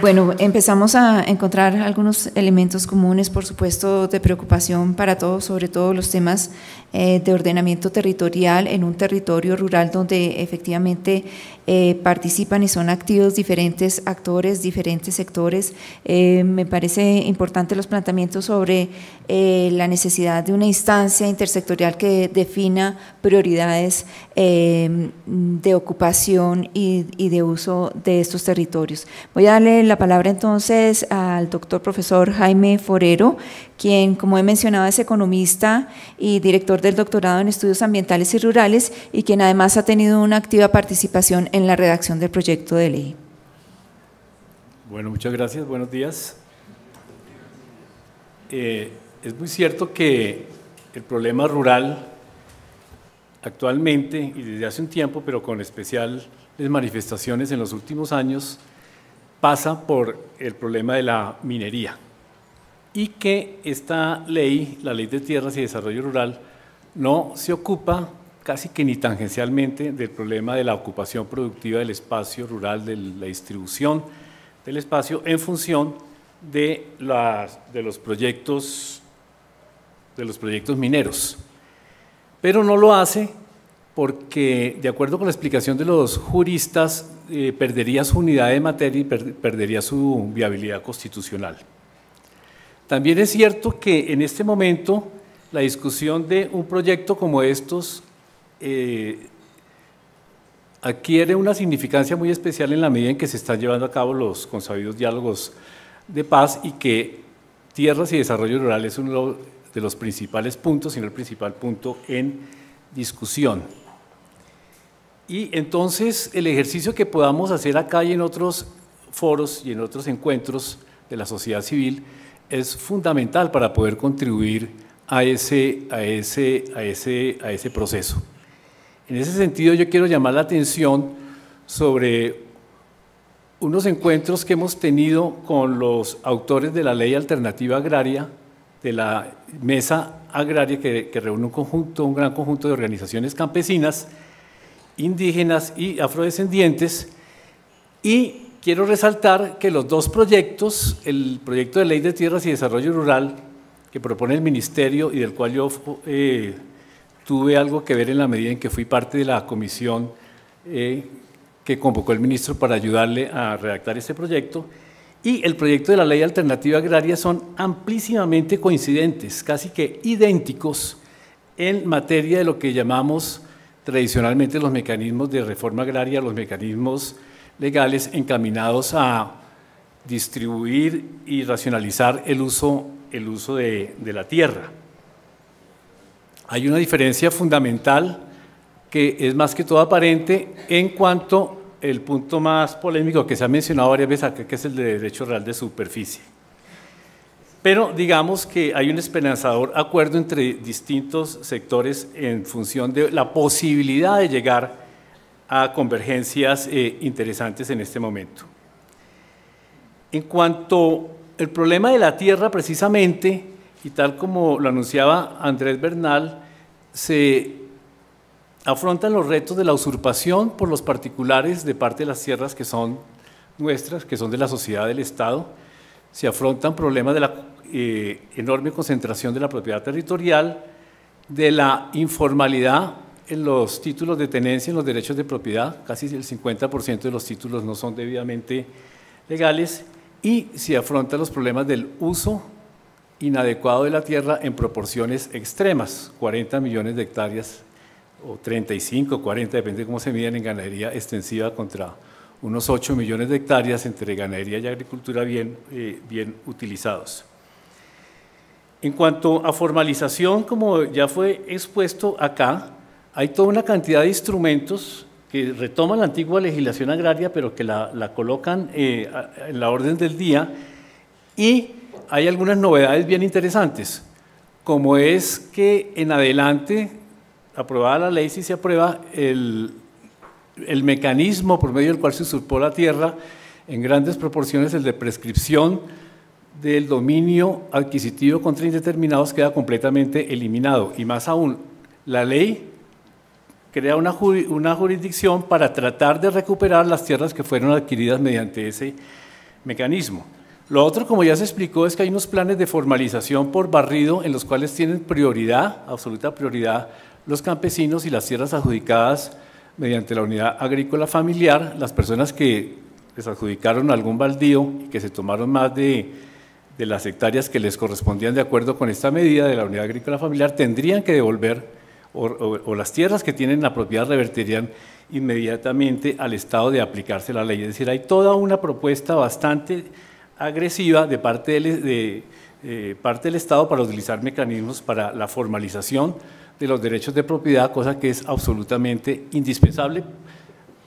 Bueno, empezamos a encontrar algunos elementos comunes, por supuesto, de preocupación para todos, sobre todo los temas de ordenamiento territorial en un territorio rural donde efectivamente participan y son activos diferentes actores, diferentes sectores. Me parece importante los planteamientos sobre la necesidad de una instancia intersectorial que defina prioridades de ocupación y de uso de estos territorios. Voy a darle la palabra entonces al doctor profesor Jaime Forero, quien, como he mencionado, es economista y director del doctorado en estudios ambientales y rurales, y quien además ha tenido una activa participación en la redacción del proyecto de ley. Bueno, muchas gracias, buenos días. Es muy cierto que el problema rural actualmente y desde hace un tiempo, pero con especiales manifestaciones en los últimos años, pasa por el problema de la minería, y que esta ley, la Ley de Tierras y Desarrollo Rural, no se ocupa casi que ni tangencialmente del problema de la ocupación productiva del espacio rural, de la distribución del espacio en función de los proyectos mineros. Pero no lo hace porque, de acuerdo con la explicación de los juristas, perdería su unidad de materia y perdería su viabilidad constitucional. También es cierto que en este momento la discusión de un proyecto como estos adquiere una significancia muy especial en la medida en que se están llevando a cabo los consabidos diálogos de paz, y que tierras y desarrollo rural es uno de los principales puntos, sino el principal punto en discusión. Y entonces el ejercicio que podamos hacer acá y en otros foros y en otros encuentros de la sociedad civil es fundamental para poder contribuir a ese proceso. En ese sentido, yo quiero llamar la atención sobre unos encuentros que hemos tenido con los autores de la Ley Alternativa Agraria, de la Mesa Agraria, que reúne un gran conjunto de organizaciones campesinas, indígenas y afrodescendientes, y quiero resaltar que los dos proyectos, el proyecto de Ley de Tierras y Desarrollo Rural que propone el Ministerio y del cual yo tuve algo que ver en la medida en que fui parte de la comisión que convocó el ministro para ayudarle a redactar este proyecto, y el proyecto de la Ley Alternativa Agraria son amplísimamente coincidentes, casi que idénticos en materia de lo que llamamos tradicionalmente los mecanismos de reforma agraria, los mecanismos legales encaminados a distribuir y racionalizar el uso de la tierra. Hay una diferencia fundamental que es más que todo aparente en cuanto al punto más polémico que se ha mencionado varias veces acá, que es el de derecho real de superficie. Pero digamos que hay un esperanzador acuerdo entre distintos sectores en función de la posibilidad de llegar a convergencias interesantes en este momento. En cuanto al problema de la tierra, precisamente, y tal como lo anunciaba Andrés Bernal, se afrontan los retos de la usurpación por los particulares de parte de las tierras que son nuestras, que son de la sociedad del Estado. Se afrontan problemas de la enorme concentración de la propiedad territorial, de la informalidad en los títulos de tenencia, en los derechos de propiedad, casi el 50% de los títulos no son debidamente legales, y se afrontan los problemas del uso inadecuado de la tierra en proporciones extremas, 40 millones de hectáreas, o 35, 40, depende de cómo se miden en ganadería extensiva, contra unos 8 millones de hectáreas entre ganadería y agricultura bien utilizados. En cuanto a formalización, como ya fue expuesto acá, hay toda una cantidad de instrumentos que retoman la antigua legislación agraria, pero que la colocan en la orden del día, y hay algunas novedades bien interesantes, como es que en adelante, aprobada la ley, si se aprueba el mecanismo por medio del cual se usurpó la tierra, en grandes proporciones el de prescripción del dominio adquisitivo contra indeterminados, queda completamente eliminado, y más aún, la ley crea una jurisdicción para tratar de recuperar las tierras que fueron adquiridas mediante ese mecanismo. Lo otro, como ya se explicó, es que hay unos planes de formalización por barrido en los cuales tienen prioridad, absoluta prioridad, los campesinos y las tierras adjudicadas mediante la unidad agrícola familiar, las personas que les adjudicaron algún baldío y que se tomaron más de las hectáreas que les correspondían de acuerdo con esta medida de la unidad agrícola familiar, tendrían que devolver, o las tierras que tienen la propiedad revertirían inmediatamente al Estado de aplicarse la ley. Es decir, hay toda una propuesta bastante agresiva de parte del Estado para utilizar mecanismos para la formalización de los derechos de propiedad, cosa que es absolutamente indispensable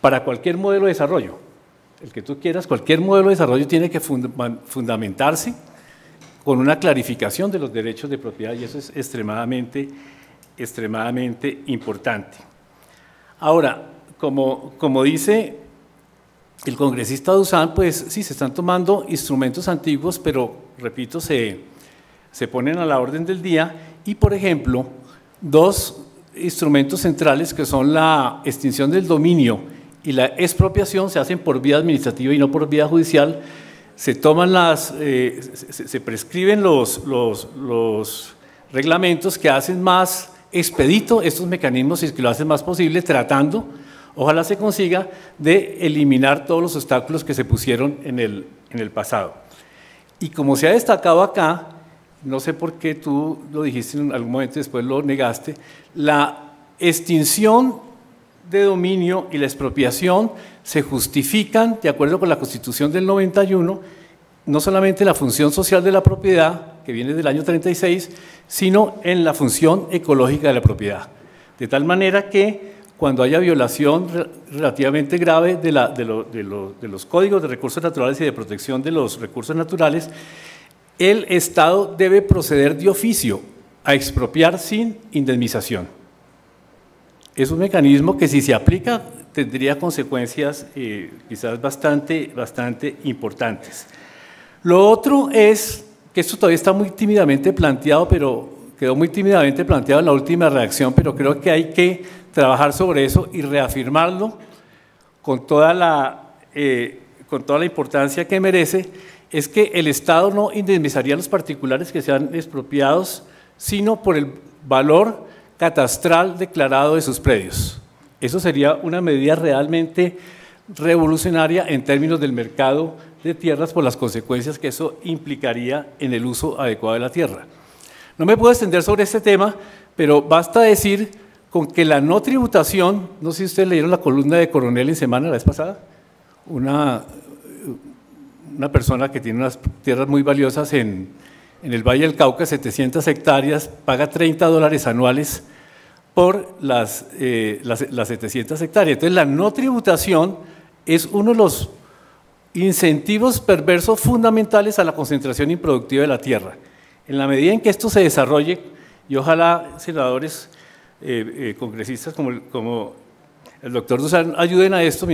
para cualquier modelo de desarrollo. El que tú quieras, cualquier modelo de desarrollo tiene que fundamentarse con una clarificación de los derechos de propiedad, y eso es extremadamente importante. Ahora, como dice el congresista Duzán, pues sí, se están tomando instrumentos antiguos, pero, repito, se ponen a la orden del día, y, por ejemplo, dos instrumentos centrales que son la extinción del dominio y la expropiación se hacen por vía administrativa y no por vía judicial. Se toman se prescriben los reglamentos que hacen más expedito estos mecanismos y que lo hacen más posible, tratando, ojalá se consiga, de eliminar todos los obstáculos que se pusieron en el pasado. Y como se ha destacado acá, no sé por qué tú lo dijiste en algún momento y después lo negaste, la extinción de dominio y la expropiación se justifican, de acuerdo con la Constitución del 91, no solamente en la función social de la propiedad, que viene del año 36, sino en la función ecológica de la propiedad. De tal manera que cuando haya violación relativamente grave de los códigos de recursos naturales y de protección de los recursos naturales, el Estado debe proceder de oficio a expropiar sin indemnización. Es un mecanismo que, si se aplica, tendría consecuencias quizás bastante importantes. Lo otro es que esto todavía está muy tímidamente planteado, pero quedó muy tímidamente planteado en la última redacción, pero creo que hay que trabajar sobre eso y reafirmarlo con toda la importancia que merece. Es que el Estado no indemnizaría a los particulares que sean expropiados, sino por el valor catastral declarado de sus predios. Eso sería una medida realmente revolucionaria en términos del mercado de tierras, por las consecuencias que eso implicaría en el uso adecuado de la tierra. No me puedo extender sobre este tema, pero basta decir con que la no tributación, no sé si ustedes leyeron la columna de Coronel en Semana la vez pasada, una persona que tiene unas tierras muy valiosas en el Valle del Cauca, 700 hectáreas, paga $30 anuales por las 700 hectáreas. Entonces, la no tributación es uno de los incentivos perversos fundamentales a la concentración improductiva de la tierra. En la medida en que esto se desarrolle, y ojalá senadores, congresistas como el doctor Dusan ayuden a esto,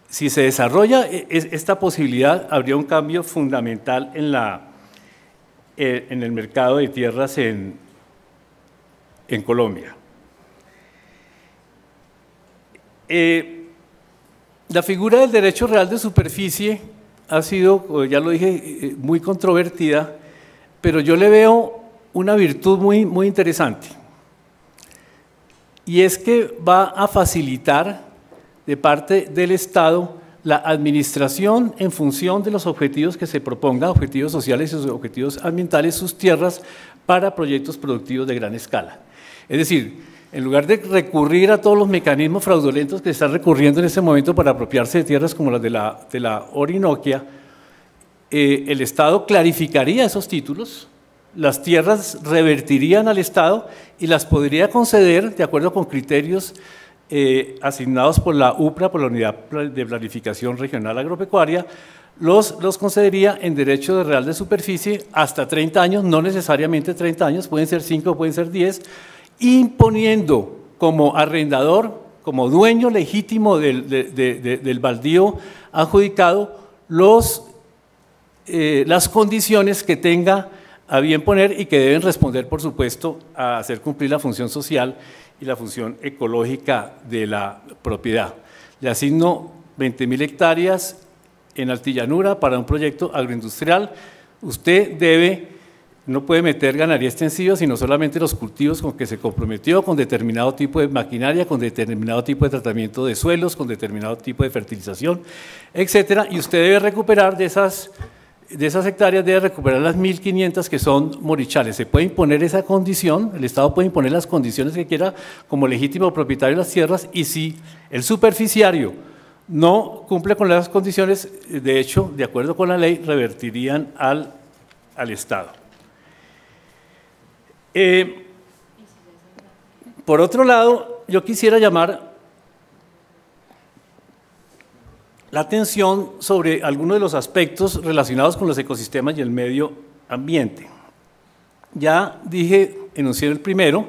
si se desarrolla esta posibilidad, habría un cambio fundamental en el mercado de tierras en Colombia. La figura del derecho real de superficie ha sido, ya lo dije, muy controvertida, pero yo le veo una virtud muy interesante, y es que va a facilitar de parte del Estado la administración en función de los objetivos que se propongan, objetivos sociales y objetivos ambientales, sus tierras para proyectos productivos de gran escala. Es decir, en lugar de recurrir a todos los mecanismos fraudulentos que se están recurriendo en este momento para apropiarse de tierras como las de la Orinoquia, el Estado clarificaría esos títulos, las tierras revertirían al Estado y las podría conceder de acuerdo con criterios asignados por la UPRA, por la Unidad de Planificación Regional Agropecuaria, los concedería en derecho de real de superficie hasta 30 años, no necesariamente 30 años, pueden ser 5, pueden ser 10, imponiendo como arrendador, como dueño legítimo del baldío adjudicado, las condiciones que tenga a bien poner y que deben responder, por supuesto, a hacer cumplir la función social y la función ecológica de la propiedad. Le asigno 20.000 hectáreas en altillanura para un proyecto agroindustrial. Usted no puede meter ganadería extensiva, sino solamente los cultivos con que se comprometió, con determinado tipo de maquinaria, con determinado tipo de tratamiento de suelos, con determinado tipo de fertilización, etcétera. Y usted debe recuperar de esas hectáreas, debe recuperar las 1.500 que son morichales. Se puede imponer esa condición, el Estado puede imponer las condiciones que quiera como legítimo propietario de las tierras, y si el superficiario no cumple con las condiciones, de hecho, de acuerdo con la ley, revertirían al Estado. Por otro lado, yo quisiera llamar la atención sobre algunos de los aspectos relacionados con los ecosistemas y el medio ambiente. Ya enuncié el primero,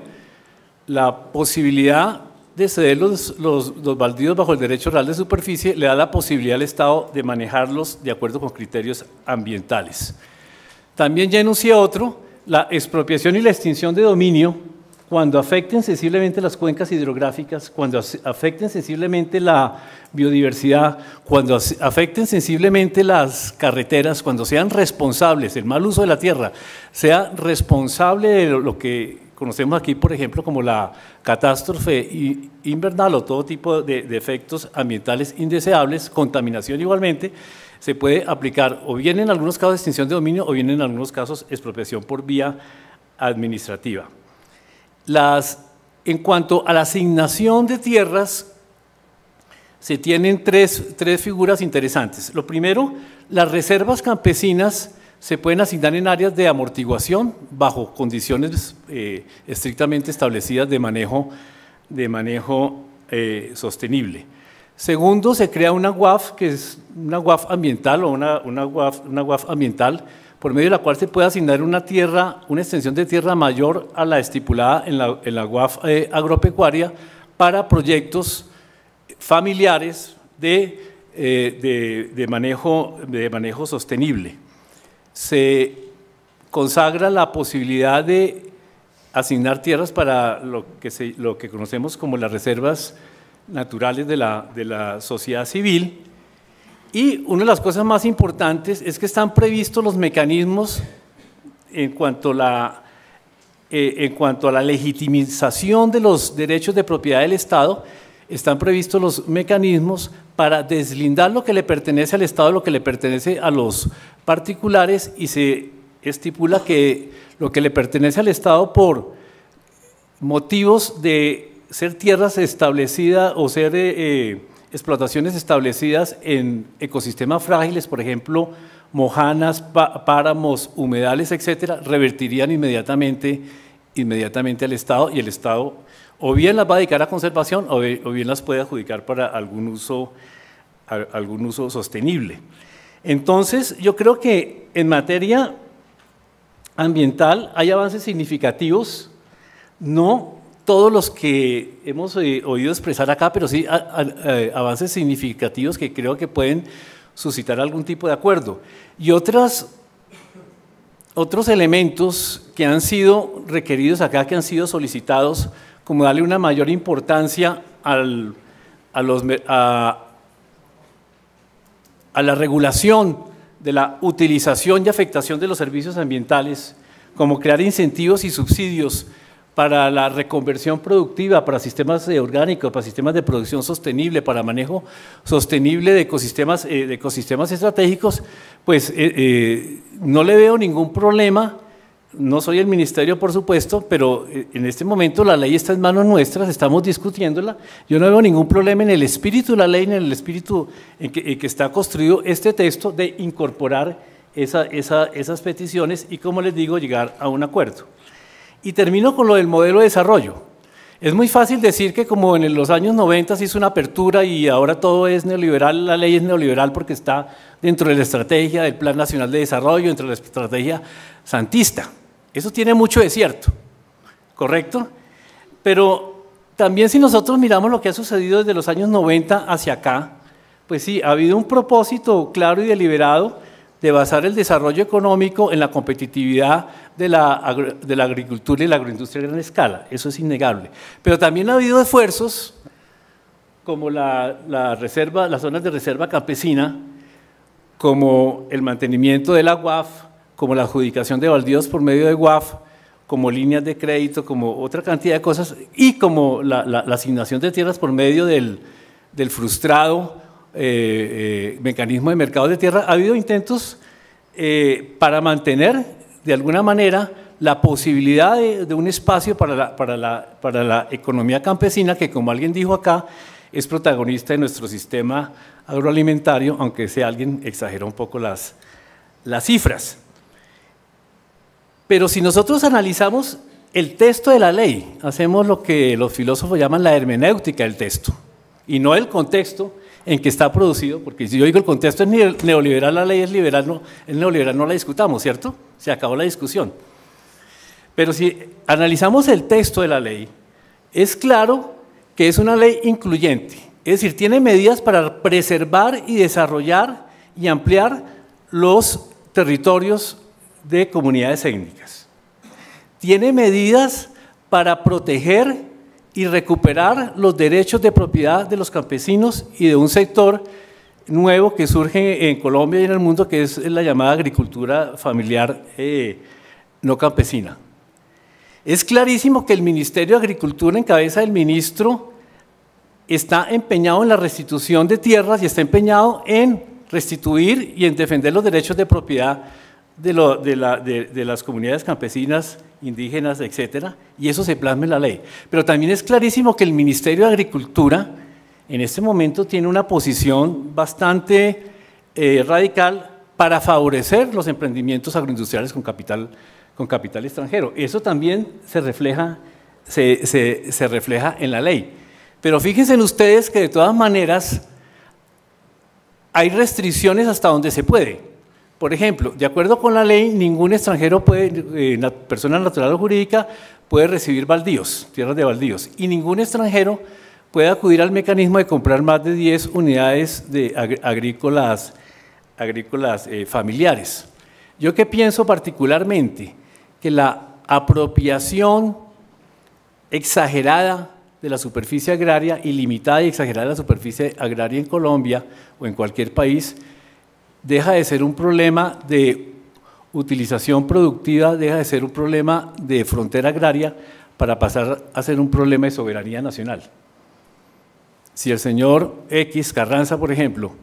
la posibilidad de ceder los baldíos bajo el derecho real de superficie le da la posibilidad al Estado de manejarlos de acuerdo con criterios ambientales. También ya enuncié otro, la expropiación y la extinción de dominio, cuando afecten sensiblemente las cuencas hidrográficas, cuando afecten sensiblemente la biodiversidad, cuando afecten sensiblemente las carreteras, cuando sean responsables, el mal uso de la tierra, sea responsable de lo que conocemos aquí, por ejemplo, como la catástrofe invernal o todo tipo de efectos ambientales indeseables, contaminación igualmente, se puede aplicar o bien en algunos casos extinción de dominio o bien en algunos casos expropiación por vía administrativa. En cuanto a la asignación de tierras, se tienen tres figuras interesantes. Lo primero, las reservas campesinas se pueden asignar en áreas de amortiguación bajo condiciones estrictamente establecidas de manejo sostenible. Segundo, se crea una UAF, que es una UAF ambiental o una UAF ambiental, por medio de la cual se puede asignar una extensión de tierra mayor a la estipulada en la UAF agropecuaria para proyectos familiares de manejo sostenible. Se consagra la posibilidad de asignar tierras para lo que conocemos como las reservas naturales de la sociedad civil. Y una de las cosas más importantes es que están previstos los mecanismos en cuanto a la legitimización de los derechos de propiedad del Estado, están previstos los mecanismos para deslindar lo que le pertenece al Estado de lo que le pertenece a los particulares, y se estipula que lo que le pertenece al Estado por motivos de ser tierras establecidas o ser explotaciones establecidas en ecosistemas frágiles, por ejemplo, mojanas, páramos, humedales, etcétera, revertirían inmediatamente inmediatamente al Estado, y el Estado o bien las va a dedicar a conservación o bien las puede adjudicar para algún uso sostenible. Entonces, yo creo que en materia ambiental hay avances significativos, no todos los que hemos oído expresar acá, pero sí avances significativos que creo que pueden suscitar algún tipo de acuerdo. Y otros elementos que han sido requeridos acá, que han sido solicitados, como darle una mayor importancia a la regulación de la utilización y afectación de los servicios ambientales, como crear incentivos y subsidios para la reconversión productiva, para sistemas orgánicos, para sistemas de producción sostenible, para manejo sostenible de ecosistemas estratégicos, pues no le veo ningún problema. No soy el ministerio, por supuesto, pero en este momento la ley está en manos nuestras, estamos discutiéndola. Yo no veo ningún problema en el espíritu de la ley, en el espíritu en que está construido este texto, de incorporar esas peticiones y, como les digo, llegar a un acuerdo. Y termino con lo del modelo de desarrollo. Es muy fácil decir que como en los años 90 se hizo una apertura y ahora todo es neoliberal, la ley es neoliberal porque está dentro de la estrategia del Plan Nacional de Desarrollo, dentro de la estrategia santista. Eso tiene mucho de cierto, ¿correcto? Pero también si nosotros miramos lo que ha sucedido desde los años 90 hacia acá, pues sí, ha habido un propósito claro y deliberado de basar el desarrollo económico en la competitividad de la agricultura y la agroindustria a gran escala, eso es innegable. Pero también ha habido esfuerzos como las zonas de reserva campesina, como el mantenimiento de la UAF, como la adjudicación de baldíos por medio de UAF, como líneas de crédito, como otra cantidad de cosas, y como la asignación de tierras por medio del frustrado mecanismo de mercado de tierra. Ha habido intentos para mantener, de alguna manera, la posibilidad de un espacio para la economía campesina, que, como alguien dijo acá, es protagonista de nuestro sistema agroalimentario, aunque sea alguien exageró un poco las cifras. Pero si nosotros analizamos el texto de la ley, hacemos lo que los filósofos llaman la hermenéutica del texto, y no el contexto en que está producido, porque si yo digo el contexto es neoliberal, la ley es liberal, no, el neoliberal no la discutamos, ¿cierto? Se acabó la discusión. Pero si analizamos el texto de la ley, es claro que es una ley incluyente, es decir, tiene medidas para preservar y desarrollar y ampliar los territorios de comunidades étnicas. Tiene medidas para proteger y recuperar los derechos de propiedad de los campesinos y de un sector nuevo que surge en Colombia y en el mundo, que es la llamada agricultura familiar no campesina. Es clarísimo que el Ministerio de Agricultura, en cabeza del ministro, está empeñado en la restitución de tierras y está empeñado en restituir y en defender los derechos de propiedad de las comunidades campesinas, indígenas, etcétera, y eso se plasma en la ley. Pero también es clarísimo que el Ministerio de Agricultura en este momento tiene una posición bastante radical para favorecer los emprendimientos agroindustriales con capital extranjero. Eso también se refleja en la ley. Pero fíjense ustedes que de todas maneras hay restricciones hasta donde se puede. Por ejemplo, de acuerdo con la ley, ningún extranjero persona natural o jurídica, puede recibir baldíos, tierras de baldíos, y ningún extranjero puede acudir al mecanismo de comprar más de 10 unidades agrícolas familiares. Yo que pienso particularmente que la apropiación exagerada de la superficie agraria, ilimitada y exagerada de la superficie agraria en Colombia o en cualquier país, deja de ser un problema de utilización productiva, deja de ser un problema de frontera agraria para pasar a ser un problema de soberanía nacional. Si el señor X, Carranza, por ejemplo,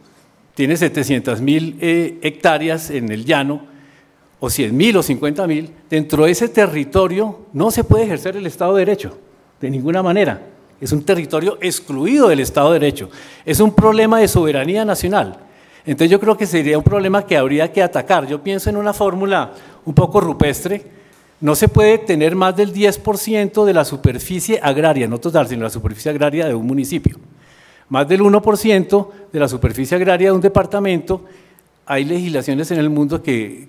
tiene 700.000 hectáreas en el llano, o 100.000 o 50.000, dentro de ese territorio no se puede ejercer el Estado de Derecho, de ninguna manera. Es un territorio excluido del Estado de Derecho. Es un problema de soberanía nacional. Entonces yo creo que sería un problema que habría que atacar. Yo pienso en una fórmula un poco rupestre no se puede tener más del 10% de la superficie agraria, no total, sino la superficie agraria de un municipio. Más del 1% de la superficie agraria de un departamento. Hay legislaciones en el mundo que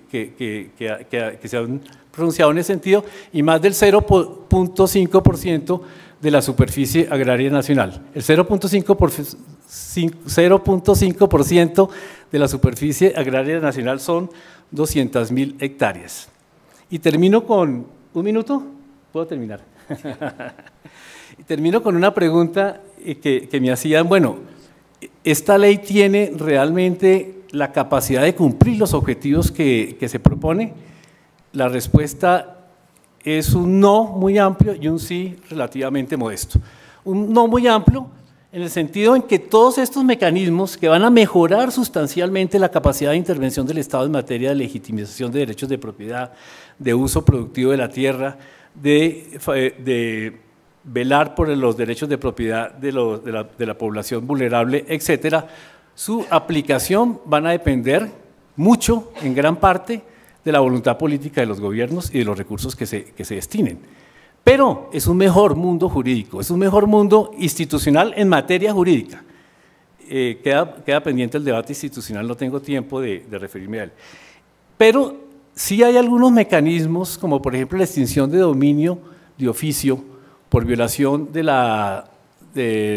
se han pronunciado en ese sentido, y más del 0.5% de la superficie agraria nacional. El 0.5% de la superficie agraria nacional son 200.000 hectáreas. Y termino con un minuto, ¿puedo terminar? Y termino con una pregunta que me hacían, bueno, ¿esta ley tiene realmente la capacidad de cumplir los objetivos que se propone? La respuesta es un no muy amplio y un sí relativamente modesto. Un no muy amplio en el sentido en que todos estos mecanismos que van a mejorar sustancialmente la capacidad de intervención del Estado en materia de legitimización de derechos de propiedad, de uso productivo de la tierra, de velar por los derechos de propiedad de la población vulnerable, etcétera, su aplicación van a depender mucho, en gran parte, de la voluntad política de los gobiernos y de los recursos que se destinen. Pero es un mejor mundo jurídico, es un mejor mundo institucional en materia jurídica. Queda pendiente el debate institucional, no tengo tiempo de referirme a él. Pero sí hay algunos mecanismos, como por ejemplo la extinción de dominio de oficio por violación de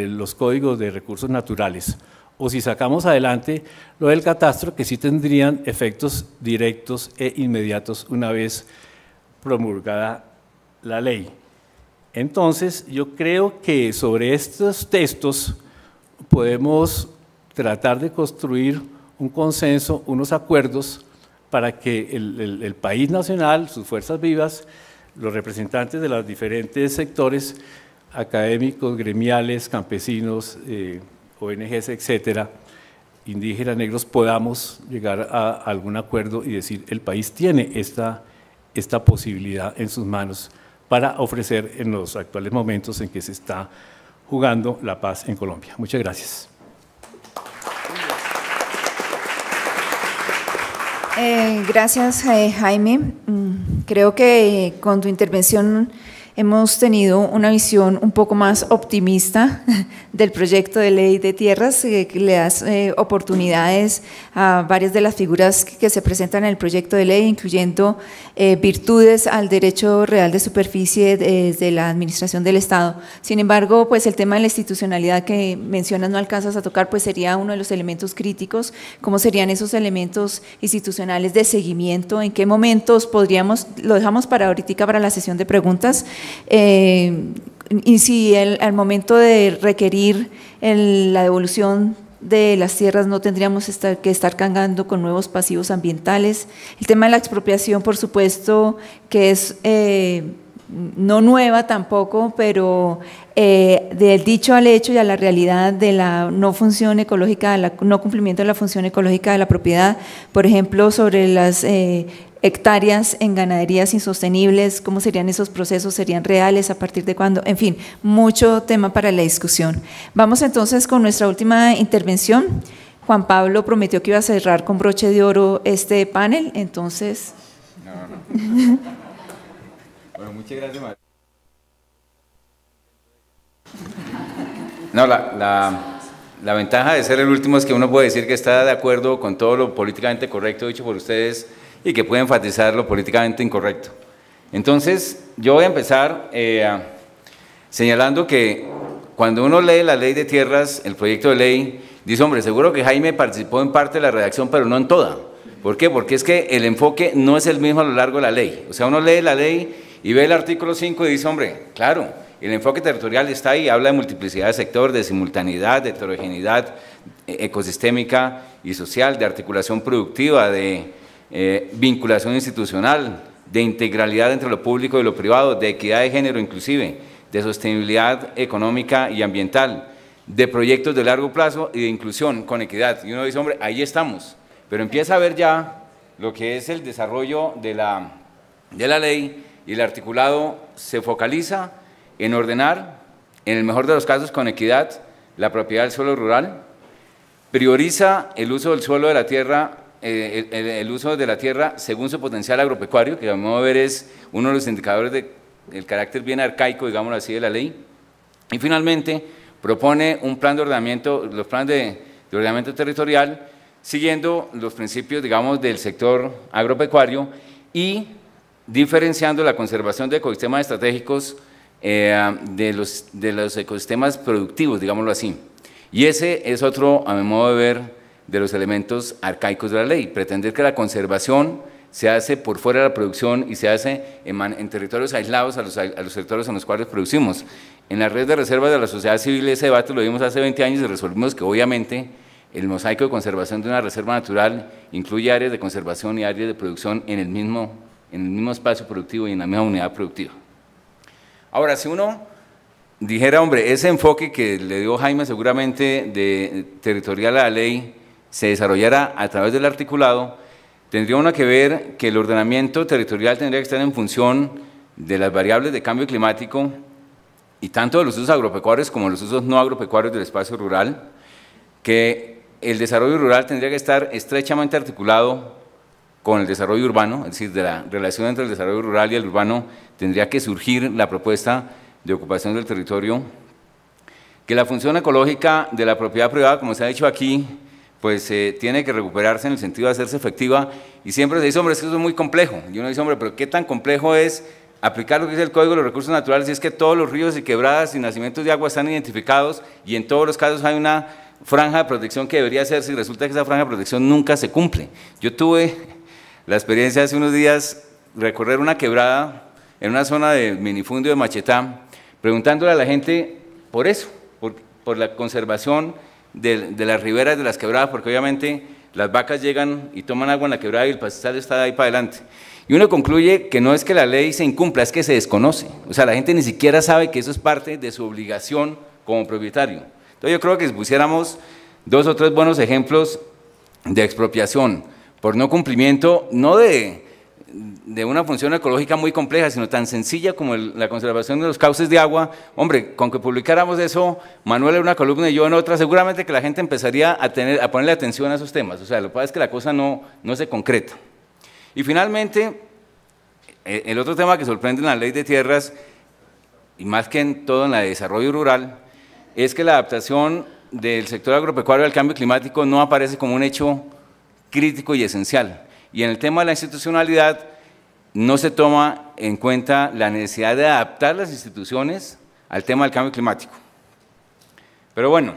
los códigos de recursos naturales, o si sacamos adelante lo del catastro, que sí tendrían efectos directos e inmediatos una vez promulgada la ley. Entonces, yo creo que sobre estos textos podemos tratar de construir un consenso, unos acuerdos para que el país nacional, sus fuerzas vivas, los representantes de los diferentes sectores académicos, gremiales, campesinos, ONGs, etcétera, indígenas, negros, podamos llegar a algún acuerdo y decir, el país tiene esta posibilidad en sus manos para ofrecer en los actuales momentos en que se está jugando la paz en Colombia. Muchas gracias. Gracias, Jaime. Creo que con tu intervención hemos tenido una visión un poco más optimista del proyecto de ley de tierras, que le das oportunidades a varias de las figuras que se presentan en el proyecto de ley, incluyendo virtudes al derecho real de superficie de la administración del Estado. Sin embargo, pues el tema de la institucionalidad que mencionas no alcanzas a tocar, pues sería uno de los elementos críticos. ¿Cómo serían esos elementos institucionales de seguimiento? ¿En qué momentos podríamos, lo dejamos para ahorita, para la sesión de preguntas? Y si al momento de requerir la devolución de las tierras no tendríamos que estar cargando con nuevos pasivos ambientales. El tema de la expropiación, por supuesto, que es no nueva tampoco, pero del dicho al hecho y a la realidad de la no función ecológica, no cumplimiento de la función ecológica de la propiedad, por ejemplo, sobre las hectáreas en ganaderías insostenibles, cómo serían esos procesos, serían reales, a partir de cuándo, en fin, mucho tema para la discusión. Vamos entonces con nuestra última intervención. Juan Pablo prometió que iba a cerrar con broche de oro este panel, entonces… No. Bueno, muchas gracias, María. No, la ventaja de ser el último es que uno puede decir que está de acuerdo con todo lo políticamente correcto dicho por ustedes y que puede enfatizar lo políticamente incorrecto. Entonces, yo voy a empezar señalando que cuando uno lee la ley de tierras, el proyecto de ley, dice, hombre, seguro que Jaime participó en parte de la redacción, pero no en toda. ¿Por qué? Porque es que el enfoque no es el mismo a lo largo de la ley. O sea, uno lee la ley y ve el artículo 5 y dice, hombre, claro, el enfoque territorial está ahí, habla de multiplicidad de sector, de simultaneidad, de heterogeneidad ecosistémica y social, de articulación productiva, de vinculación institucional, de integralidad entre lo público y lo privado, de equidad de género inclusive, de sostenibilidad económica y ambiental, de proyectos de largo plazo y de inclusión con equidad. Y uno dice, hombre, ahí estamos, pero empieza a ver ya lo que es el desarrollo de la ley y el articulado se focaliza en ordenar, en el mejor de los casos con equidad, la propiedad del suelo rural, prioriza el uso del suelo de la tierra el uso de la tierra según su potencial agropecuario, que a mi modo de ver es uno de los indicadores del carácter bien arcaico, digámoslo así, de la ley. Y finalmente, propone un plan de ordenamiento, los planes de ordenamiento territorial, siguiendo los principios, digamos, del sector agropecuario y diferenciando la conservación de ecosistemas estratégicos de los ecosistemas productivos, digámoslo así. Y ese es otro, a mi modo de ver, de los elementos arcaicos de la ley, pretender que la conservación se hace por fuera de la producción y se hace en territorios aislados a los territorios en los cuales producimos. En la red de reservas de la sociedad civil ese debate lo vimos hace 20 años y resolvimos que obviamente el mosaico de conservación de una reserva natural incluye áreas de conservación y áreas de producción en el mismo espacio productivo y en la misma unidad productiva. Ahora, si uno dijera, hombre, ese enfoque que le dio Jaime seguramente de territorial a la ley se desarrollara a través del articulado, tendría uno que ver que el ordenamiento territorial tendría que estar en función de las variables de cambio climático y tanto de los usos agropecuarios como de los usos no agropecuarios del espacio rural, que el desarrollo rural tendría que estar estrechamente articulado con el desarrollo urbano, es decir, de la relación entre el desarrollo rural y el urbano tendría que surgir la propuesta de ocupación del territorio, que la función ecológica de la propiedad privada, como se ha dicho aquí, pues tiene que recuperarse en el sentido de hacerse efectiva, y siempre se dice, hombre, es que eso es muy complejo, y uno dice, hombre, pero ¿qué tan complejo es aplicar lo que dice el Código de los Recursos Naturales si es que todos los ríos y quebradas y nacimientos de agua están identificados y en todos los casos hay una franja de protección que debería hacerse y resulta que esa franja de protección nunca se cumple? Yo tuve la experiencia hace unos días recorrer una quebrada en una zona de minifundio de Machetá, preguntándole a la gente por eso, por la conservación de las riberas de las quebradas, porque obviamente las vacas llegan y toman agua en la quebrada y el pastizal está ahí para adelante. Y uno concluye que no es que la ley se incumpla, es que se desconoce. O sea, la gente ni siquiera sabe que eso es parte de su obligación como propietario. Entonces yo creo que si pusiéramos 2 o 3 buenos ejemplos de expropiación por no cumplimiento, no de una función ecológica muy compleja, sino tan sencilla como la conservación de los cauces de agua, hombre, con que publicáramos eso, Manuel en una columna y yo en otra, seguramente que la gente empezaría a ponerle atención a esos temas. O sea, lo que pasa es que la cosa no se concreta. Y finalmente, el otro tema que sorprende en la ley de tierras, y más que en todo en la de desarrollo rural, es que la adaptación del sector agropecuario al cambio climático no aparece como un hecho crítico y esencial. Y en el tema de la institucionalidad no se toma en cuenta la necesidad de adaptar las instituciones al tema del cambio climático. Pero bueno,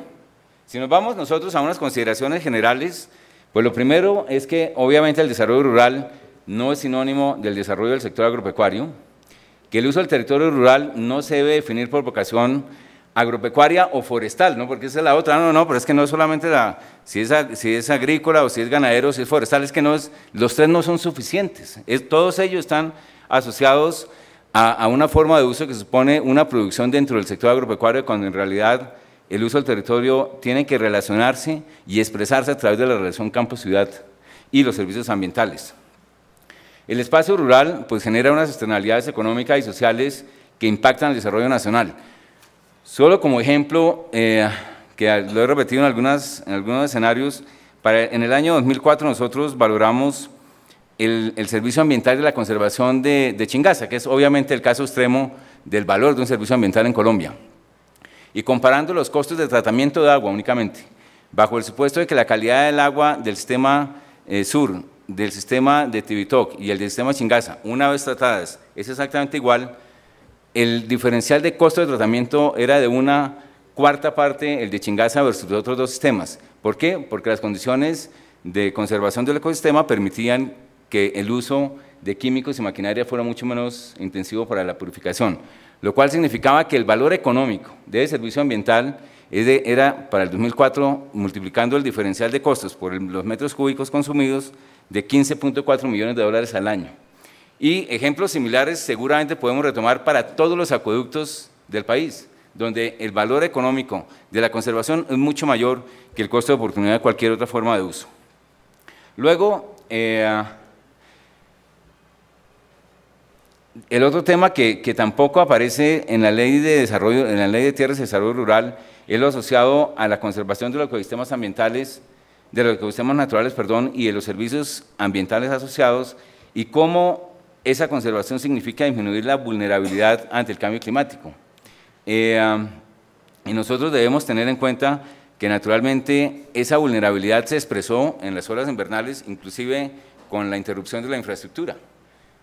si nos vamos nosotros a unas consideraciones generales, pues lo primero es que obviamente el desarrollo rural no es sinónimo del desarrollo del sector agropecuario, que el uso del territorio rural no se debe definir por vocación agropecuaria o forestal, ¿no? Porque esa es la otra, no, pero es que no es solamente si es agrícola o si es ganadero o si es forestal, es que los tres no son suficientes, todos ellos están asociados a una forma de uso que supone una producción dentro del sector agropecuario, cuando en realidad el uso del territorio tiene que relacionarse y expresarse a través de la relación campo-ciudad y los servicios ambientales. El espacio rural pues genera unas externalidades económicas y sociales que impactan el desarrollo nacional. Solo como ejemplo, que lo he repetido en algunos escenarios, en el año 2004 nosotros valoramos el servicio ambiental de la conservación de Chingaza, que es obviamente el caso extremo del valor de un servicio ambiental en Colombia. Y comparando los costos de tratamiento de agua únicamente, bajo el supuesto de que la calidad del agua del sistema sur, del sistema de Tibitoc y el del sistema Chingaza, una vez tratadas, es exactamente igual, el diferencial de costo de tratamiento era de 1/4 parte el de Chingaza versus los otros 2 sistemas. ¿Por qué? Porque las condiciones de conservación del ecosistema permitían que el uso de químicos y maquinaria fuera mucho menos intensivo para la purificación, lo cual significaba que el valor económico de servicio ambiental era para el 2004, multiplicando el diferencial de costos por los metros cúbicos consumidos, de $15.4 millones al año. Y ejemplos similares seguramente podemos retomar para todos los acueductos del país, donde el valor económico de la conservación es mucho mayor que el costo de oportunidad de cualquier otra forma de uso. Luego, el otro tema que tampoco aparece en la ley de desarrollo, en la ley de tierras y desarrollo rural, es lo asociado a la conservación de los ecosistemas ambientales de los ecosistemas naturales, perdón, y de los servicios ambientales asociados, y cómo esa conservación significa disminuir la vulnerabilidad ante el cambio climático. Y nosotros debemos tener en cuenta que naturalmente esa vulnerabilidad se expresó en las horas invernales, inclusive con la interrupción de la infraestructura.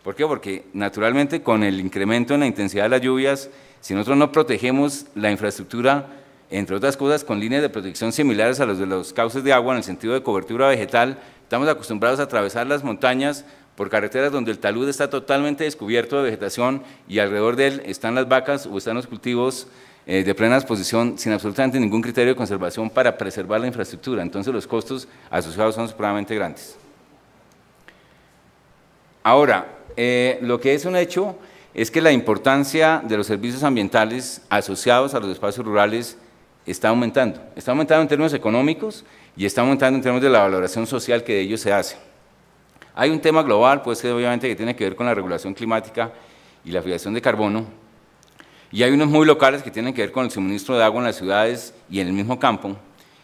¿Por qué? Porque naturalmente con el incremento en la intensidad de las lluvias, si nosotros no protegemos la infraestructura, entre otras cosas con líneas de protección similares a los de los cauces de agua en el sentido de cobertura vegetal, estamos acostumbrados a atravesar las montañas por carreteras donde el talud está totalmente descubierto de vegetación y alrededor de él están las vacas o están los cultivos de plena exposición sin absolutamente ningún criterio de conservación para preservar la infraestructura. Entonces los costos asociados son supremamente grandes. Ahora, lo que es un hecho es que la importancia de los servicios ambientales asociados a los espacios rurales está aumentando. Está aumentando en términos económicos y está aumentando en términos de la valoración social que de ellos se hace. Hay un tema global, pues obviamente que tiene que ver con la regulación climática y la fijación de carbono, y hay unos muy locales que tienen que ver con el suministro de agua en las ciudades y en el mismo campo,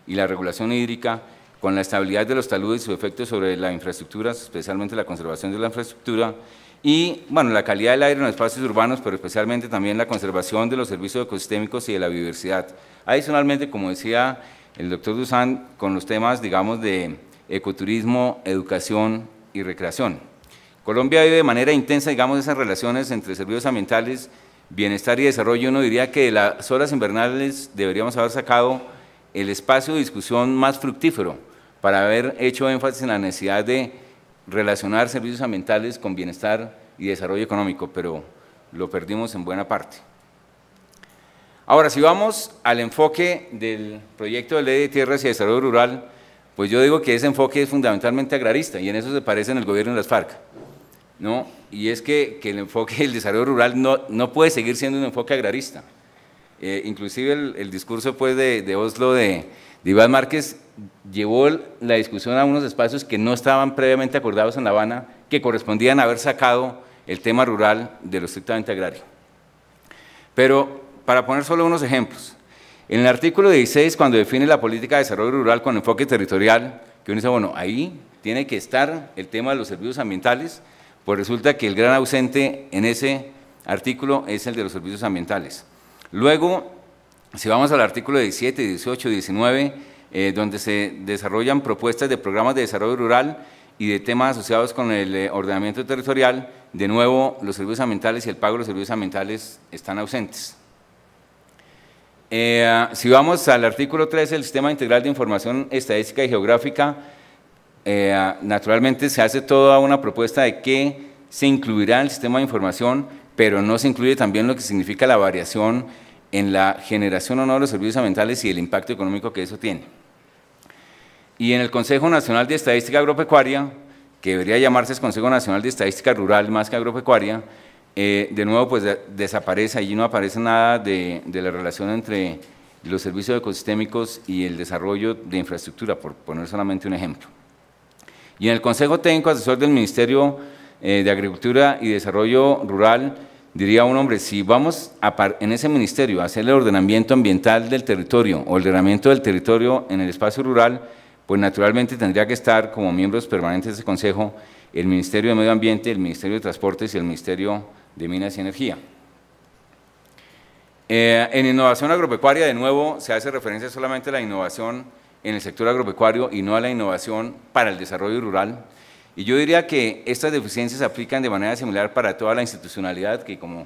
y la regulación hídrica, con la estabilidad de los taludes y su efecto sobre la infraestructura, especialmente la conservación de la infraestructura, y bueno, la calidad del aire en los espacios urbanos, pero especialmente también la conservación de los servicios ecosistémicos y de la biodiversidad. Adicionalmente, como decía el doctor Dusan, con los temas, digamos, de ecoturismo, educación y recreación. Colombia vive de manera intensa, digamos, esas relaciones entre servicios ambientales, bienestar y desarrollo. Uno diría que de las horas invernales deberíamos haber sacado el espacio de discusión más fructífero para haber hecho énfasis en la necesidad de relacionar servicios ambientales con bienestar y desarrollo económico, pero lo perdimos en buena parte. Ahora, si vamos al enfoque del proyecto de ley de tierras y desarrollo rural, pues yo digo que ese enfoque es fundamentalmente agrarista y en eso se parecen el gobierno y las FARC, ¿no? Y es que el enfoque del desarrollo rural no puede seguir siendo un enfoque agrarista. Inclusive el discurso pues, de Oslo de Iván Márquez llevó la discusión a unos espacios que no estaban previamente acordados en La Habana, que correspondían a haber sacado el tema rural de lo estrictamente agrario. Pero para poner solo unos ejemplos, en el artículo 16, cuando define la política de desarrollo rural con enfoque territorial, que uno dice, bueno, ahí tiene que estar el tema de los servicios ambientales, pues resulta que el gran ausente en ese artículo es el de los servicios ambientales. Luego, si vamos al artículo 17, 18, 19, donde se desarrollan propuestas de programas de desarrollo rural y de temas asociados con el ordenamiento territorial, de nuevo los servicios ambientales y el pago de los servicios ambientales están ausentes. Si vamos al artículo 13, el Sistema Integral de Información Estadística y Geográfica, naturalmente se hace toda una propuesta de qué se incluirá en el sistema de información, pero no se incluye también lo que significa la variación en la generación o no de los servicios ambientales y el impacto económico que eso tiene. Y en el Consejo Nacional de Estadística Agropecuaria, que debería llamarse Consejo Nacional de Estadística Rural más que Agropecuaria, de nuevo pues desaparece, allí no aparece nada de la relación entre los servicios ecosistémicos y el desarrollo de infraestructura, por poner solamente un ejemplo. Y en el Consejo Técnico Asesor del Ministerio de Agricultura y Desarrollo Rural, diría un hombre, si vamos en ese ministerio a hacer el ordenamiento ambiental del territorio o el ordenamiento del territorio en el espacio rural, pues naturalmente tendría que estar como miembros permanentes de ese consejo el Ministerio de Medio Ambiente, el Ministerio de Transportes y el Ministerio de Minas y Energía. En innovación agropecuaria, de nuevo, se hace referencia solamente a la innovación en el sector agropecuario y no a la innovación para el desarrollo rural. Y yo diría que estas deficiencias se aplican de manera similar para toda la institucionalidad que, como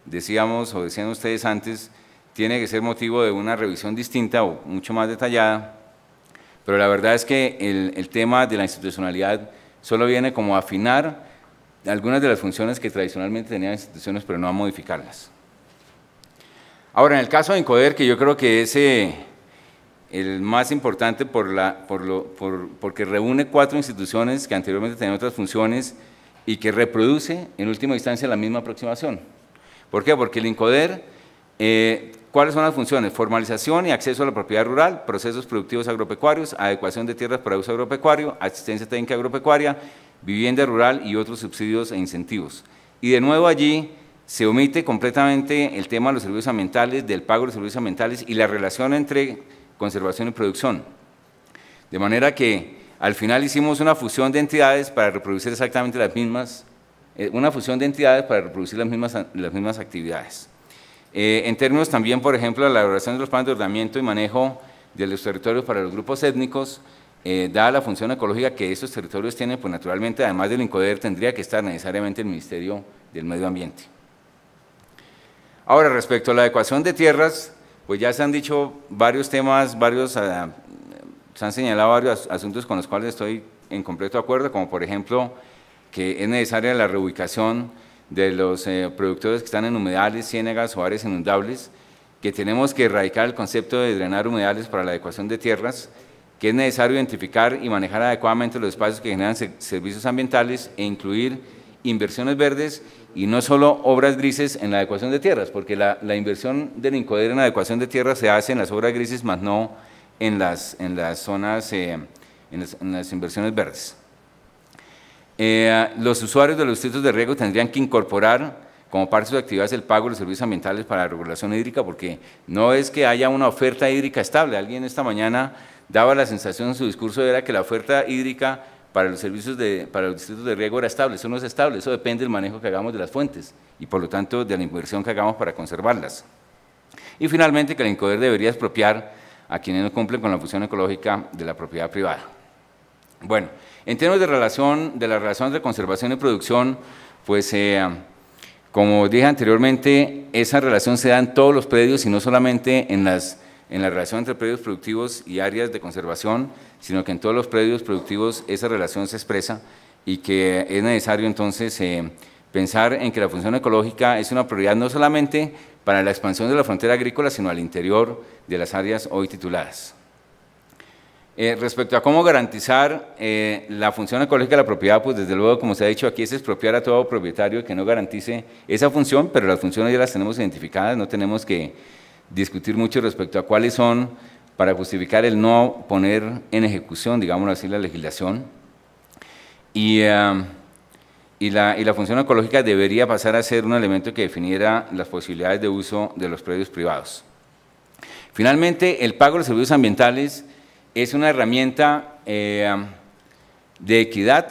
decíamos o decían ustedes antes, tiene que ser motivo de una revisión distinta o mucho más detallada, pero la verdad es que el tema de la institucionalidad solo viene como a afinar algunas de las funciones que tradicionalmente tenían instituciones, pero no a modificarlas. Ahora, en el caso de INCODER, que yo creo que es el más importante porque reúne 4 instituciones que anteriormente tenían otras funciones y que reproduce en última instancia la misma aproximación. ¿Por qué? Porque el INCODER, ¿cuáles son las funciones? Formalización y acceso a la propiedad rural, procesos productivos agropecuarios, adecuación de tierras para uso agropecuario, asistencia técnica agropecuaria, vivienda rural y otros subsidios e incentivos. Y de nuevo allí se omite completamente el tema de los servicios ambientales, del pago de los servicios ambientales y la relación entre conservación y producción. De manera que al final hicimos una fusión de entidades para reproducir exactamente las mismas, las mismas actividades. En términos también, por ejemplo, de la elaboración de los planes de ordenamiento y manejo de los territorios para los grupos étnicos, dada la función ecológica que estos territorios tienen, pues naturalmente, además del INCODER, tendría que estar necesariamente el Ministerio del Medio Ambiente. Ahora, respecto a la adecuación de tierras, pues ya se han dicho varios temas, se han señalado varios asuntos con los cuales estoy en completo acuerdo, como por ejemplo, que es necesaria la reubicación de los productores que están en humedales, ciénagas o áreas inundables, que tenemos que erradicar el concepto de drenar humedales para la adecuación de tierras, que es necesario identificar y manejar adecuadamente los espacios que generan servicios ambientales e incluir inversiones verdes y no solo obras grises en la adecuación de tierras, porque la inversión del INCODER en la adecuación de tierras se hace en las obras grises, más no en las zonas, en las inversiones verdes. Los usuarios de los distritos de riego tendrían que incorporar como parte de sus actividades el pago de los servicios ambientales para la regulación hídrica, porque no es que haya una oferta hídrica estable. Alguien esta mañana daba la sensación en su discurso era que la oferta hídrica para los para los distritos de riego era estable. Eso no es estable, eso depende del manejo que hagamos de las fuentes y por lo tanto de la inversión que hagamos para conservarlas. Y finalmente que el INCODER debería expropiar a quienes no cumplen con la función ecológica de la propiedad privada. Bueno, en términos de la relación entre conservación y producción, pues como dije anteriormente, esa relación se da en todos los predios y no solamente en la relación entre predios productivos y áreas de conservación, sino que en todos los predios productivos esa relación se expresa y que es necesario entonces pensar en que la función ecológica es una prioridad no solamente para la expansión de la frontera agrícola, sino al interior de las áreas hoy tituladas. Respecto a cómo garantizar la función ecológica de la propiedad, pues desde luego, como se ha dicho aquí, es expropiar a todo propietario que no garantice esa función, pero las funciones ya las tenemos identificadas, no tenemos que discutir mucho respecto a cuáles son para justificar el no poner en ejecución, digámoslo así, la legislación. Y la función ecológica debería pasar a ser un elemento que definiera las posibilidades de uso de los predios privados. Finalmente, el pago de los servicios ambientales es una herramienta de equidad,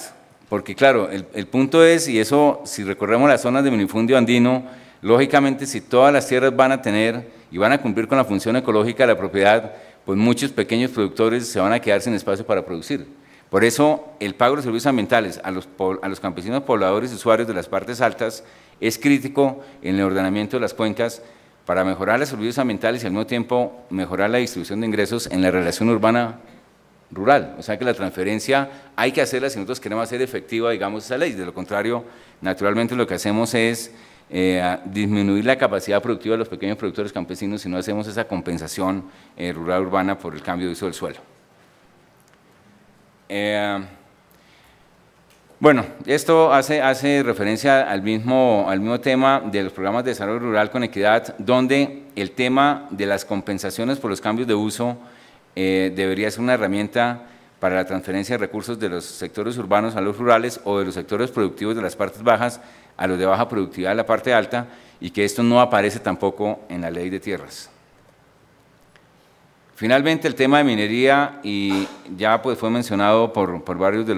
porque claro, el punto es, y eso si recorremos las zonas de minifundio andino, lógicamente si todas las tierras van a tener y van a cumplir con la función ecológica de la propiedad, pues muchos pequeños productores se van a quedar sin espacio para producir. Por eso el pago de los servicios ambientales a los campesinos pobladores y usuarios de las partes altas es crítico en el ordenamiento de las cuencas para mejorar los servicios ambientales y al mismo tiempo mejorar la distribución de ingresos en la relación urbana-rural. O sea que la transferencia hay que hacerla si nosotros queremos hacer efectiva, digamos, esa ley. De lo contrario, naturalmente lo que hacemos es disminuir la capacidad productiva de los pequeños productores campesinos si no hacemos esa compensación rural-urbana por el cambio de uso del suelo. Bueno, esto hace referencia al mismo tema de los programas de desarrollo rural con equidad, donde el tema de las compensaciones por los cambios de uso debería ser una herramienta para la transferencia de recursos de los sectores urbanos a los rurales o de los sectores productivos de las partes bajas a los de baja productividad de la parte alta, y que esto no aparece tampoco en la ley de tierras. Finalmente, el tema de minería, y ya pues fue mencionado por varios de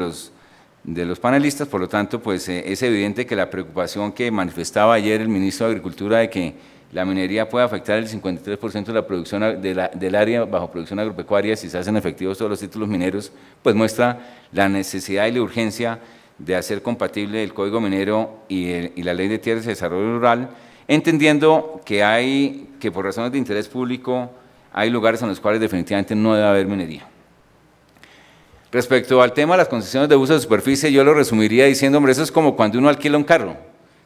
los panelistas, por lo tanto, pues es evidente que la preocupación que manifestaba ayer el ministro de Agricultura de que la minería puede afectar el 53% de la producción del área bajo producción agropecuaria si se hacen efectivos todos los títulos mineros, pues muestra la necesidad y la urgencia de hacer compatible el Código Minero y la Ley de Tierras y Desarrollo Rural, entendiendo que por razones de interés público hay lugares en los cuales definitivamente no debe haber minería. Respecto al tema de las concesiones de uso de superficie, yo lo resumiría diciendo, hombre, eso es como cuando uno alquila un carro.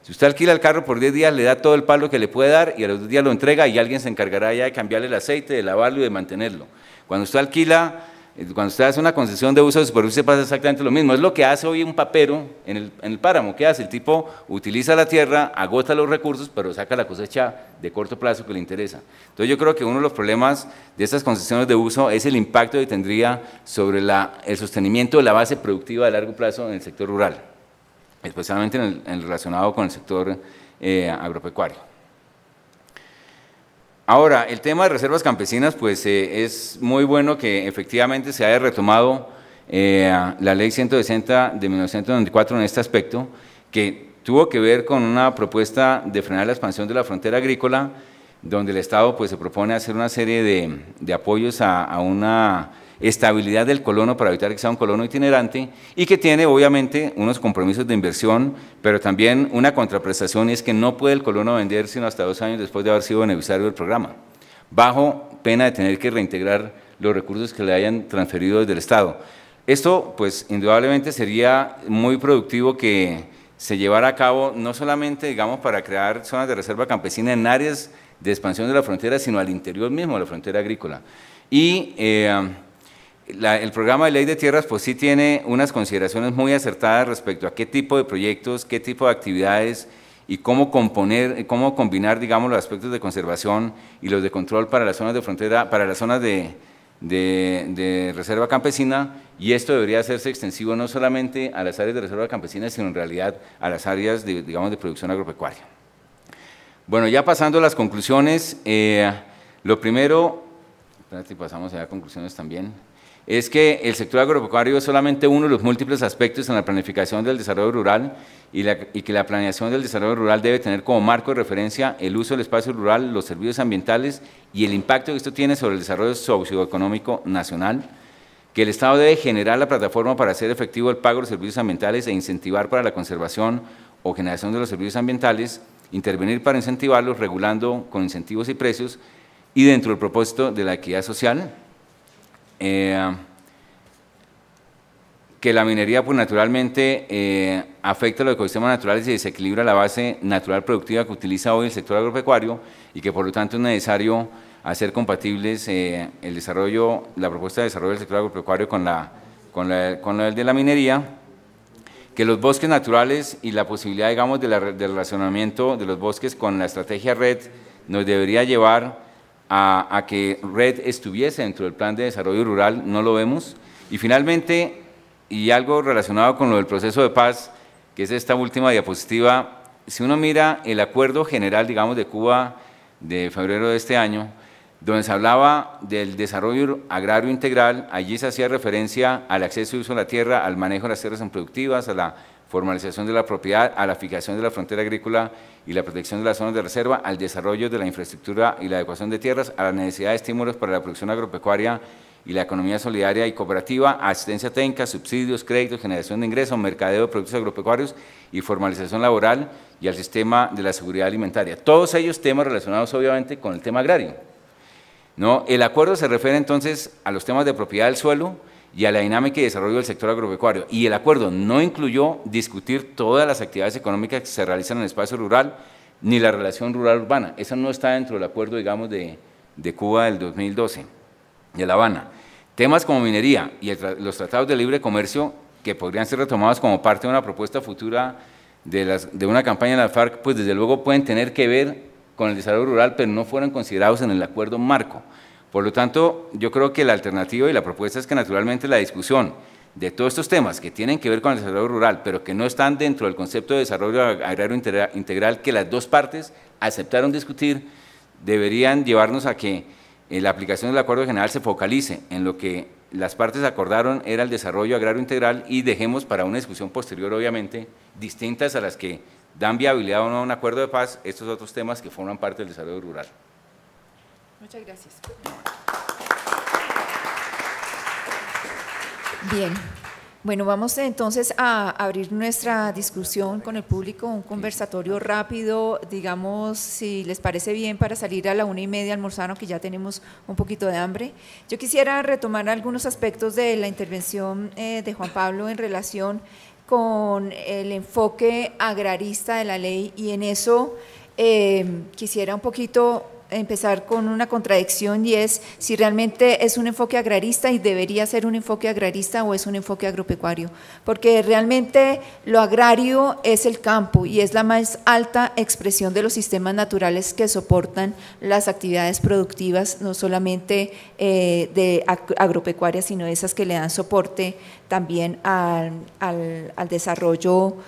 Si usted alquila el carro por 10 días, le da todo el palo que le puede dar y a los 2 días lo entrega y alguien se encargará ya de cambiarle el aceite, de lavarlo y de mantenerlo. Cuando usted hace una concesión de uso de superficie pasa exactamente lo mismo. Es lo que hace hoy un papero en el páramo. ¿Qué hace? El tipo utiliza la tierra, agota los recursos, pero saca la cosecha de corto plazo que le interesa. Entonces yo creo que uno de los problemas de estas concesiones de uso es el impacto que tendría sobre el sostenimiento de la base productiva de largo plazo en el sector rural, especialmente en el relacionado con el sector agropecuario. Ahora, el tema de reservas campesinas, pues es muy bueno que efectivamente se haya retomado la ley 160 de 1994 en este aspecto, que tuvo que ver con una propuesta de frenar la expansión de la frontera agrícola, donde el Estado pues, se propone hacer una serie de apoyos a una estabilidad del colono para evitar que sea un colono itinerante y que tiene obviamente unos compromisos de inversión, pero también una contraprestación, y es que no puede el colono vender sino hasta 2 años después de haber sido beneficiario del programa, bajo pena de tener que reintegrar los recursos que le hayan transferido desde el Estado. Esto pues indudablemente sería muy productivo que se llevara a cabo no solamente digamos para crear zonas de reserva campesina en áreas de expansión de la frontera, sino al interior mismo de la frontera agrícola. Y el programa de ley de tierras pues sí tiene unas consideraciones muy acertadas respecto a qué tipo de proyectos, qué tipo de actividades y cómo combinar digamos los aspectos de conservación y los de control para las zonas de frontera, para las zonas de reserva campesina, y esto debería hacerse extensivo no solamente a las áreas de reserva campesina, sino en realidad a las áreas digamos de producción agropecuaria. Bueno, ya pasando a las conclusiones, lo primero, pasamos a conclusiones también, es que el sector agropecuario es solamente uno de los múltiples aspectos en la planificación del desarrollo rural y que la planeación del desarrollo rural debe tener como marco de referencia el uso del espacio rural, los servicios ambientales y el impacto que esto tiene sobre el desarrollo socioeconómico nacional, que el Estado debe generar la plataforma para hacer efectivo el pago de los servicios ambientales e incentivar para la conservación o generación de los servicios ambientales, intervenir para incentivarlos, regulando con incentivos y precios y dentro del propósito de la equidad social. Que la minería pues naturalmente afecta a los ecosistemas naturales y desequilibra la base natural productiva que utiliza hoy el sector agropecuario y que por lo tanto es necesario hacer compatibles el desarrollo, la propuesta de desarrollo del sector agropecuario con la de la minería, que los bosques naturales y la posibilidad digamos del relacionamiento de los bosques con la estrategia RED nos debería llevar a que RED estuviese dentro del plan de desarrollo rural, no lo vemos. Y finalmente, y algo relacionado con lo del proceso de paz, que es esta última diapositiva, si uno mira el acuerdo general, digamos, de Cuba de febrero de este año, donde se hablaba del desarrollo agrario integral, allí se hacía referencia al acceso y uso de la tierra, al manejo de las tierras improductivas, a la formalización de la propiedad, a la fijación de la frontera agrícola y la protección de las zonas de reserva, al desarrollo de la infraestructura y la adecuación de tierras, a la necesidad de estímulos para la producción agropecuaria y la economía solidaria y cooperativa, asistencia técnica, subsidios, créditos, generación de ingresos, mercadeo de productos agropecuarios y formalización laboral, y al sistema de la seguridad alimentaria. Todos ellos temas relacionados obviamente con el tema agrario, ¿no? El acuerdo se refiere entonces a los temas de propiedad del suelo y a la dinámica y desarrollo del sector agropecuario, y el acuerdo no incluyó discutir todas las actividades económicas que se realizan en el espacio rural, ni la relación rural-urbana. Eso no está dentro del acuerdo, digamos, de Cuba del 2012, de La Habana. Temas como minería y los tratados de libre comercio, que podrían ser retomados como parte de una propuesta futura de una campaña de la FARC, pues desde luego pueden tener que ver con el desarrollo rural, pero no fueron considerados en el acuerdo marco. Por lo tanto, yo creo que la alternativa y la propuesta es que naturalmente la discusión de todos estos temas que tienen que ver con el desarrollo rural, pero que no están dentro del concepto de desarrollo agrario integral que las dos partes aceptaron discutir, deberían llevarnos a que la aplicación del acuerdo general se focalice en lo que las partes acordaron era el desarrollo agrario integral, y dejemos para una discusión posterior, obviamente, distintas a las que dan viabilidad o no a un acuerdo de paz, estos otros temas que forman parte del desarrollo rural. Muchas gracias. Bien, bueno, vamos entonces a abrir nuestra discusión con el público, un conversatorio rápido, digamos, si les parece bien, para salir a la 1:30 a almorzar, que ya tenemos un poquito de hambre. Yo quisiera retomar algunos aspectos de la intervención de Juan Pablo en relación con el enfoque agrarista de la ley, y en eso quisiera un poquito empezar con una contradicción, y es si realmente es un enfoque agrarista y debería ser un enfoque agrarista o es un enfoque agropecuario, porque realmente lo agrario es el campo y es la más alta expresión de los sistemas naturales que soportan las actividades productivas, no solamente de agropecuarias, sino esas que le dan soporte también al desarrollo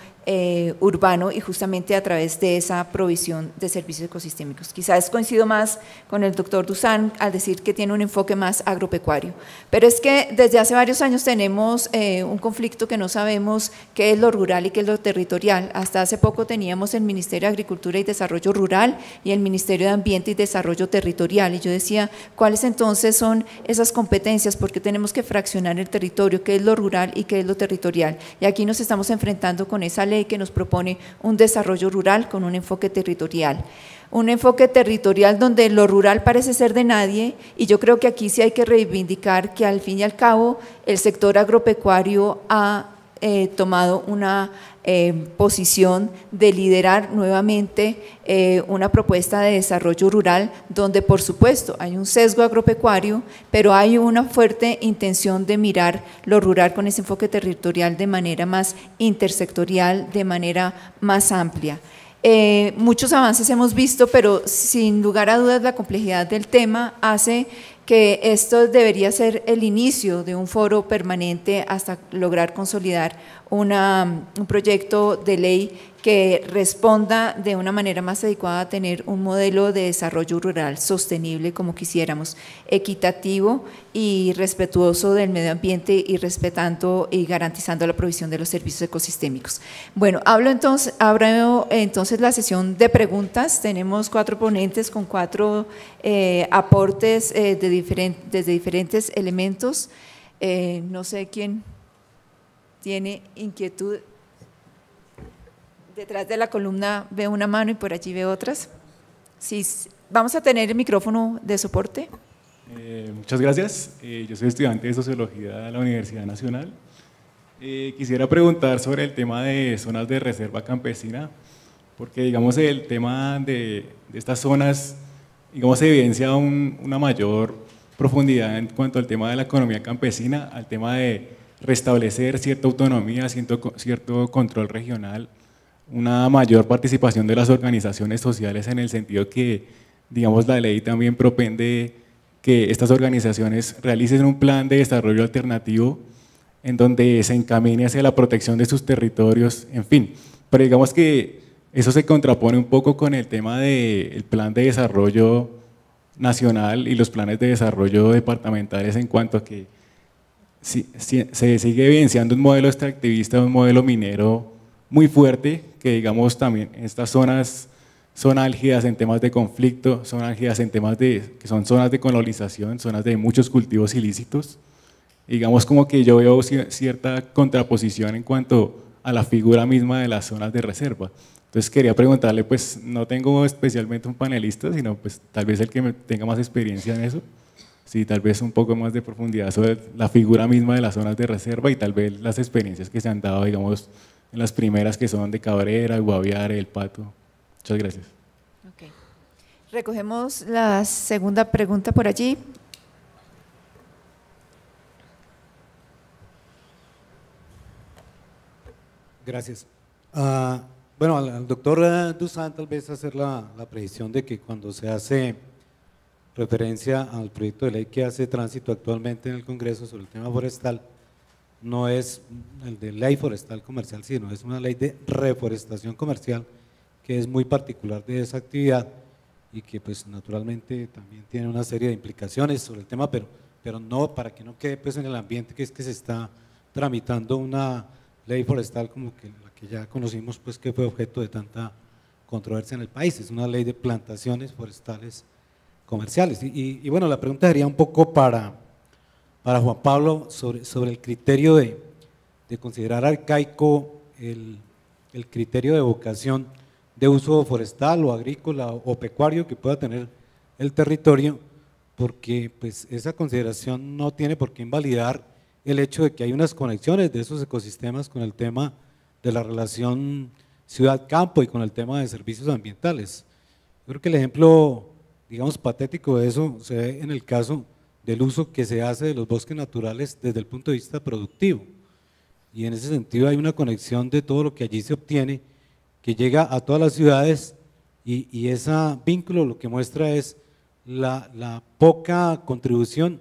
urbano y justamente a través de esa provisión de servicios ecosistémicos. Quizás coincido más con el doctor Dusan al decir que tiene un enfoque más agropecuario, pero es que desde hace varios años tenemos un conflicto que no sabemos qué es lo rural y qué es lo territorial. Hasta hace poco teníamos el Ministerio de Agricultura y Desarrollo Rural y el Ministerio de Ambiente y Desarrollo Territorial, y yo decía, ¿cuáles entonces son esas competencias? Porque tenemos que fraccionar el territorio, qué es lo rural y qué es lo territorial, y aquí nos estamos enfrentando con esa ley que nos propone un desarrollo rural con un enfoque territorial. Un enfoque territorial donde lo rural parece ser de nadie, y yo creo que aquí sí hay que reivindicar que al fin y al cabo el sector agropecuario ha tomado una posición de liderar nuevamente una propuesta de desarrollo rural donde por supuesto hay un sesgo agropecuario, pero hay una fuerte intención de mirar lo rural con ese enfoque territorial de manera más intersectorial, de manera más amplia. Muchos avances hemos visto, pero sin lugar a dudas la complejidad del tema hace que esto debería ser el inicio de un foro permanente hasta lograr consolidar un proyecto de ley que responda de una manera más adecuada a tener un modelo de desarrollo rural sostenible como quisiéramos, equitativo y respetuoso del medio ambiente y respetando y garantizando la provisión de los servicios ecosistémicos. Bueno, abro entonces la sesión de preguntas. Tenemos 4 ponentes con 4 aportes desde diferentes elementos. No sé quién tiene inquietud. Detrás de la columna veo una mano y por allí veo otras. Sí, vamos a tener el micrófono de soporte. Muchas gracias. Yo soy estudiante de Sociología de la Universidad Nacional. Quisiera preguntar sobre el tema de zonas de reserva campesina, porque digamos el tema de estas zonas, digamos, se evidencia una mayor profundidad en cuanto al tema de la economía campesina, al tema de restablecer cierta autonomía, cierto control regional, una mayor participación de las organizaciones sociales, en el sentido que, digamos, la ley también propende que estas organizaciones realicen un plan de desarrollo alternativo en donde se encamine hacia la protección de sus territorios, en fin. Pero digamos que eso se contrapone un poco con el tema del plan de desarrollo nacional y los planes de desarrollo departamentales, en cuanto a que se sigue evidenciando un modelo extractivista, un modelo minero muy fuerte, que digamos también estas zonas son álgidas en temas de conflicto, son álgidas en temas que son zonas de colonización, zonas de muchos cultivos ilícitos. Digamos como que yo veo cierta contraposición en cuanto a la figura misma de las zonas de reserva. Entonces quería preguntarle, pues no tengo especialmente un panelista, sino pues tal vez el que tenga más experiencia en eso, sí, tal vez un poco más de profundidad sobre la figura misma de las zonas de reserva y tal vez las experiencias que se han dado, digamos, en las primeras que son de Cabrera, Guaviare, El Pato. Muchas gracias. Okay. Recogemos la segunda pregunta por allí. Gracias. Bueno, al doctor Dusan tal vez hacer la precisión de que cuando se hace referencia al proyecto de ley que hace tránsito actualmente en el Congreso sobre el tema forestal, no es el de ley forestal comercial, sino es una ley de reforestación comercial que es muy particular de esa actividad y que pues naturalmente también tiene una serie de implicaciones sobre el tema, pero no, para que no quede pues en el ambiente que es que se está tramitando una ley forestal como que la que ya conocimos, pues que fue objeto de tanta controversia en el país. Es una ley de plantaciones forestales comerciales. Y bueno, la pregunta sería un poco para Juan Pablo sobre el criterio de considerar arcaico el criterio de vocación de uso forestal o agrícola o pecuario que pueda tener el territorio, porque pues esa consideración no tiene por qué invalidar el hecho de que hay unas conexiones de esos ecosistemas con el tema de la relación ciudad-campo y con el tema de servicios ambientales. Yo creo que el ejemplo, digamos, patético de eso se ve en el caso del uso que se hace de los bosques naturales desde el punto de vista productivo, y en ese sentido hay una conexión de todo lo que allí se obtiene que llega a todas las ciudades, y ese vínculo lo que muestra es la poca contribución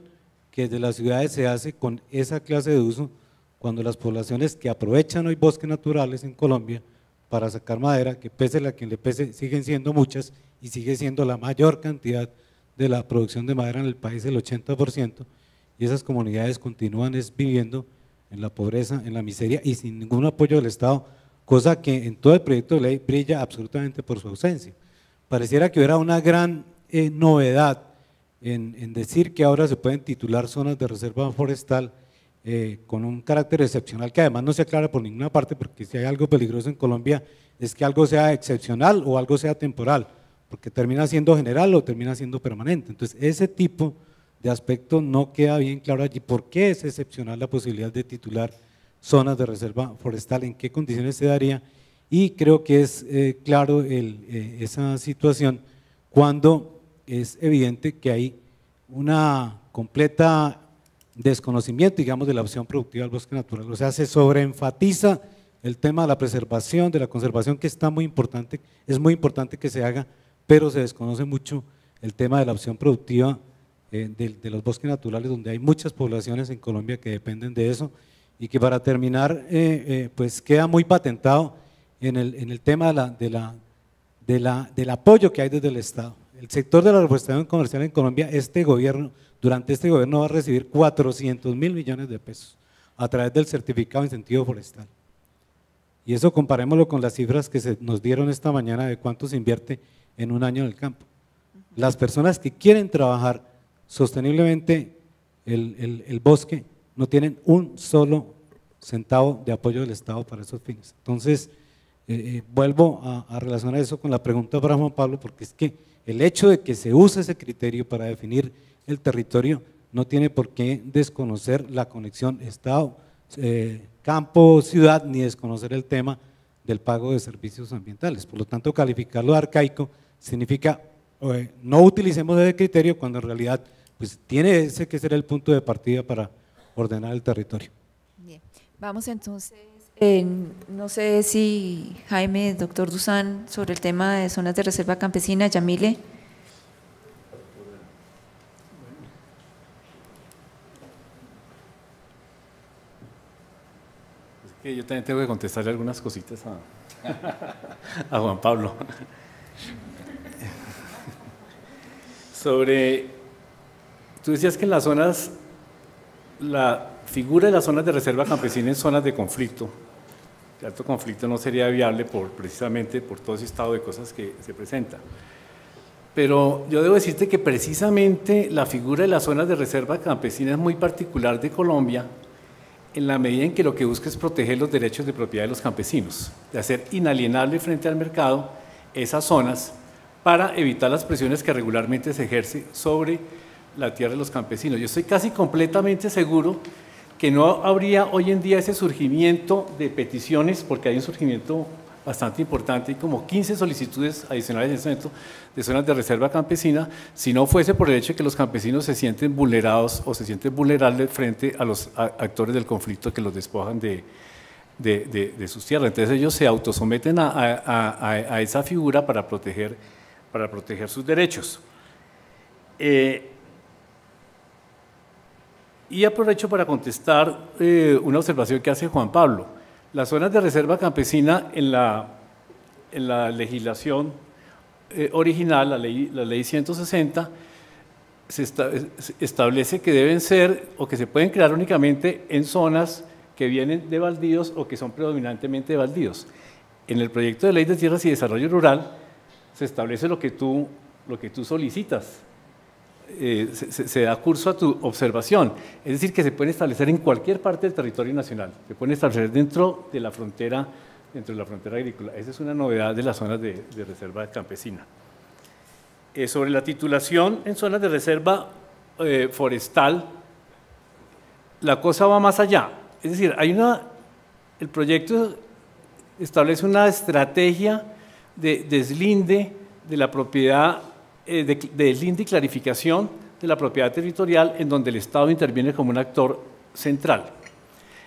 que desde las ciudades se hace con esa clase de uso, cuando las poblaciones que aprovechan hoy bosques naturales en Colombia para sacar madera, que pese a quien le pese, siguen siendo muchas y sigue siendo la mayor cantidad de la producción de madera en el país, el 80%, y esas comunidades continúan viviendo en la pobreza, en la miseria y sin ningún apoyo del Estado, cosa que en todo el proyecto de ley brilla absolutamente por su ausencia. Pareciera que hubiera una gran novedad en decir que ahora se pueden titular zonas de reserva forestal con un carácter excepcional que además no se aclara por ninguna parte, porque si hay algo peligroso en Colombia es que algo sea excepcional o algo sea temporal, porque termina siendo general o termina siendo permanente. Entonces ese tipo de aspecto no queda bien claro allí. ¿Por qué es excepcional la posibilidad de titular zonas de reserva forestal? ¿En qué condiciones se daría? Y creo que es claro esa situación cuando es evidente que hay una completa desconocimiento, digamos, de la opción productiva del bosque natural. O sea, se sobreenfatiza el tema de la preservación, de la conservación, que está muy importante, es muy importante que se haga, pero se desconoce mucho el tema de la opción productiva de los bosques naturales, donde hay muchas poblaciones en Colombia que dependen de eso, y que para terminar, pues queda muy patentado en el tema del apoyo que hay desde el Estado. El sector de la reforestación comercial en Colombia, durante este gobierno va a recibir 400.000 millones de pesos a través del certificado de incentivo forestal. Y eso comparémoslo con las cifras que nos dieron esta mañana de cuánto se invierte en un año en el campo. Las personas que quieren trabajar sosteniblemente el bosque no tienen un solo centavo de apoyo del Estado para esos fines. Entonces, vuelvo a relacionar eso con la pregunta para Juan Pablo, porque es que el hecho de que se use ese criterio para definir el territorio no tiene por qué desconocer la conexión Estado, campo, ciudad, ni desconocer el tema del pago de servicios ambientales. Por lo tanto, calificarlo de arcaico significa no utilicemos ese criterio cuando en realidad pues, tiene ese que ser el punto de partida para ordenar el territorio. Bien, vamos entonces, no sé si Jaime, doctor Dusan, sobre el tema de zonas de reserva campesina, Yamile. Yo también tengo que contestarle algunas cositas a Juan Pablo. Tú decías que en las zonas, la figura de las zonas de reserva campesina en zonas de conflicto, de alto conflicto no sería viable precisamente por todo ese estado de cosas que se presenta. Pero yo debo decirte que precisamente la figura de las zonas de reserva campesina es muy particular de Colombia, en la medida en que lo que busca es proteger los derechos de propiedad de los campesinos, de hacer inalienable frente al mercado esas zonas para evitar las presiones que regularmente se ejerce sobre la tierra de los campesinos. Yo estoy casi completamente seguro que no habría hoy en día ese surgimiento de peticiones, porque hay un surgimiento bastante importante, y como 15 solicitudes adicionales en este momento de zonas de reserva campesina, si no fuese por el hecho de que los campesinos se sienten vulnerados o se sienten vulnerables frente a los actores del conflicto que los despojan de sus tierras. Entonces ellos se autosometen a esa figura para proteger sus derechos. Y aprovecho para contestar una observación que hace Juan Pablo. Las zonas de reserva campesina en la legislación original, la ley 160, se establece que deben ser o que se pueden crear únicamente en zonas que vienen de baldíos o que son predominantemente de baldíos. En el proyecto de ley de tierras y desarrollo rural se establece lo que tú solicitas. Se da curso a tu observación, es decir, que se pueden establecer en cualquier parte del territorio nacional, se pueden establecer dentro de la frontera agrícola. Esa es una novedad de las zonas de reserva campesina. Sobre la titulación en zonas de reserva forestal, la cosa va más allá, es decir, el proyecto establece una estrategia de deslinde de la propiedad, de deslinde y clarificación de la propiedad territorial, en donde el Estado interviene como un actor central.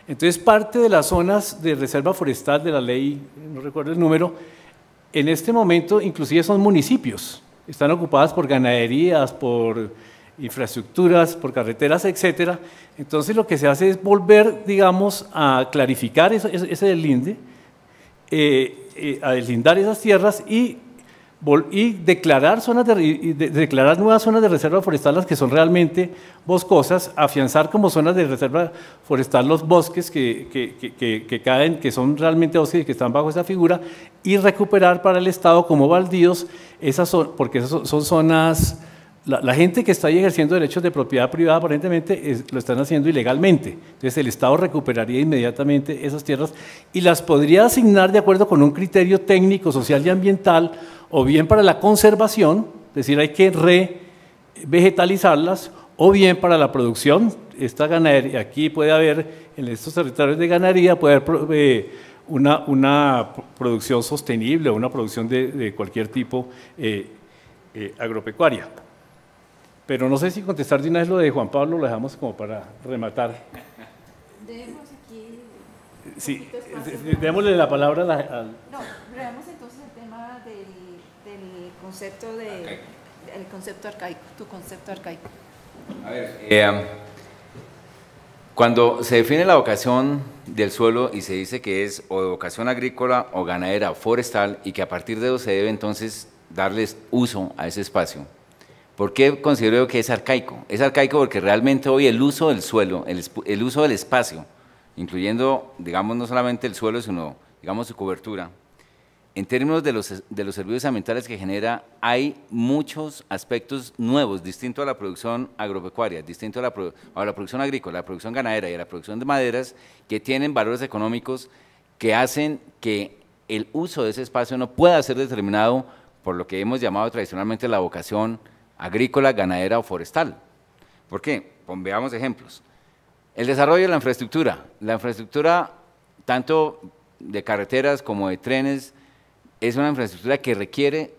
Entonces, parte de las zonas de reserva forestal de la ley, no recuerdo el número, en este momento inclusive son municipios, están ocupadas por ganaderías, por infraestructuras, por carreteras, etcétera. Entonces, lo que se hace es volver, digamos, a clarificar ese deslinde, a deslindar esas tierras y declarar declarar nuevas zonas de reserva forestal, las que son realmente boscosas, afianzar como zonas de reserva forestal los bosques que caen, que son realmente bosques y que están bajo esa figura, y recuperar para el Estado como baldíos porque esas son zonas. La gente que está ahí ejerciendo derechos de propiedad privada aparentemente lo están haciendo ilegalmente. Entonces el Estado recuperaría inmediatamente esas tierras y las podría asignar de acuerdo con un criterio técnico, social y ambiental, o bien para la conservación, es decir, hay que revegetalizarlas, o bien para la producción. Esta ganadería, aquí puede haber, en estos territorios de ganadería, puede haber una producción sostenible o una producción de cualquier tipo agropecuaria. Pero no sé si contestar de una vez lo de Juan Pablo, lo dejamos como para rematar. Dejemos aquí. Sí, démosle la palabra al. No, veamos entonces el tema del concepto el concepto arcaico, tu concepto arcaico. A ver, cuando se define la vocación del suelo y se dice que es o de vocación agrícola o ganadera o forestal, y que a partir de eso se debe entonces darles uso a ese espacio. ¿Por qué considero que es arcaico? Es arcaico porque realmente hoy el uso del suelo, el uso del espacio, incluyendo, digamos, no solamente el suelo, sino, digamos, su cobertura, en términos de los servicios ambientales que genera, hay muchos aspectos nuevos, distinto a la producción agropecuaria, distinto a la producción agrícola, la producción ganadera y a la producción de maderas, que tienen valores económicos que hacen que el uso de ese espacio no pueda ser determinado por lo que hemos llamado tradicionalmente la vocación agrícola, ganadera o forestal. ¿Por qué? Veamos ejemplos. El desarrollo de la infraestructura tanto de carreteras como de trenes, es una infraestructura que requiere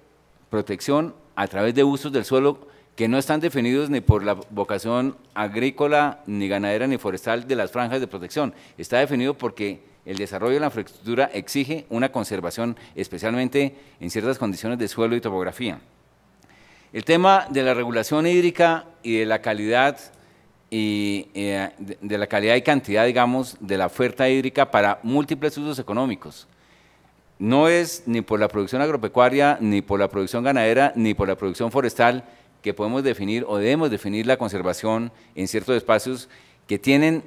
protección a través de usos del suelo que no están definidos ni por la vocación agrícola, ni ganadera, ni forestal de las franjas de protección. Está definido porque el desarrollo de la infraestructura exige una conservación, especialmente en ciertas condiciones de suelo y topografía. El tema de la regulación hídrica y de la calidad y cantidad, digamos, de la oferta hídrica para múltiples usos económicos. No es ni por la producción agropecuaria, ni por la producción ganadera, ni por la producción forestal que podemos definir o debemos definir la conservación en ciertos espacios que tienen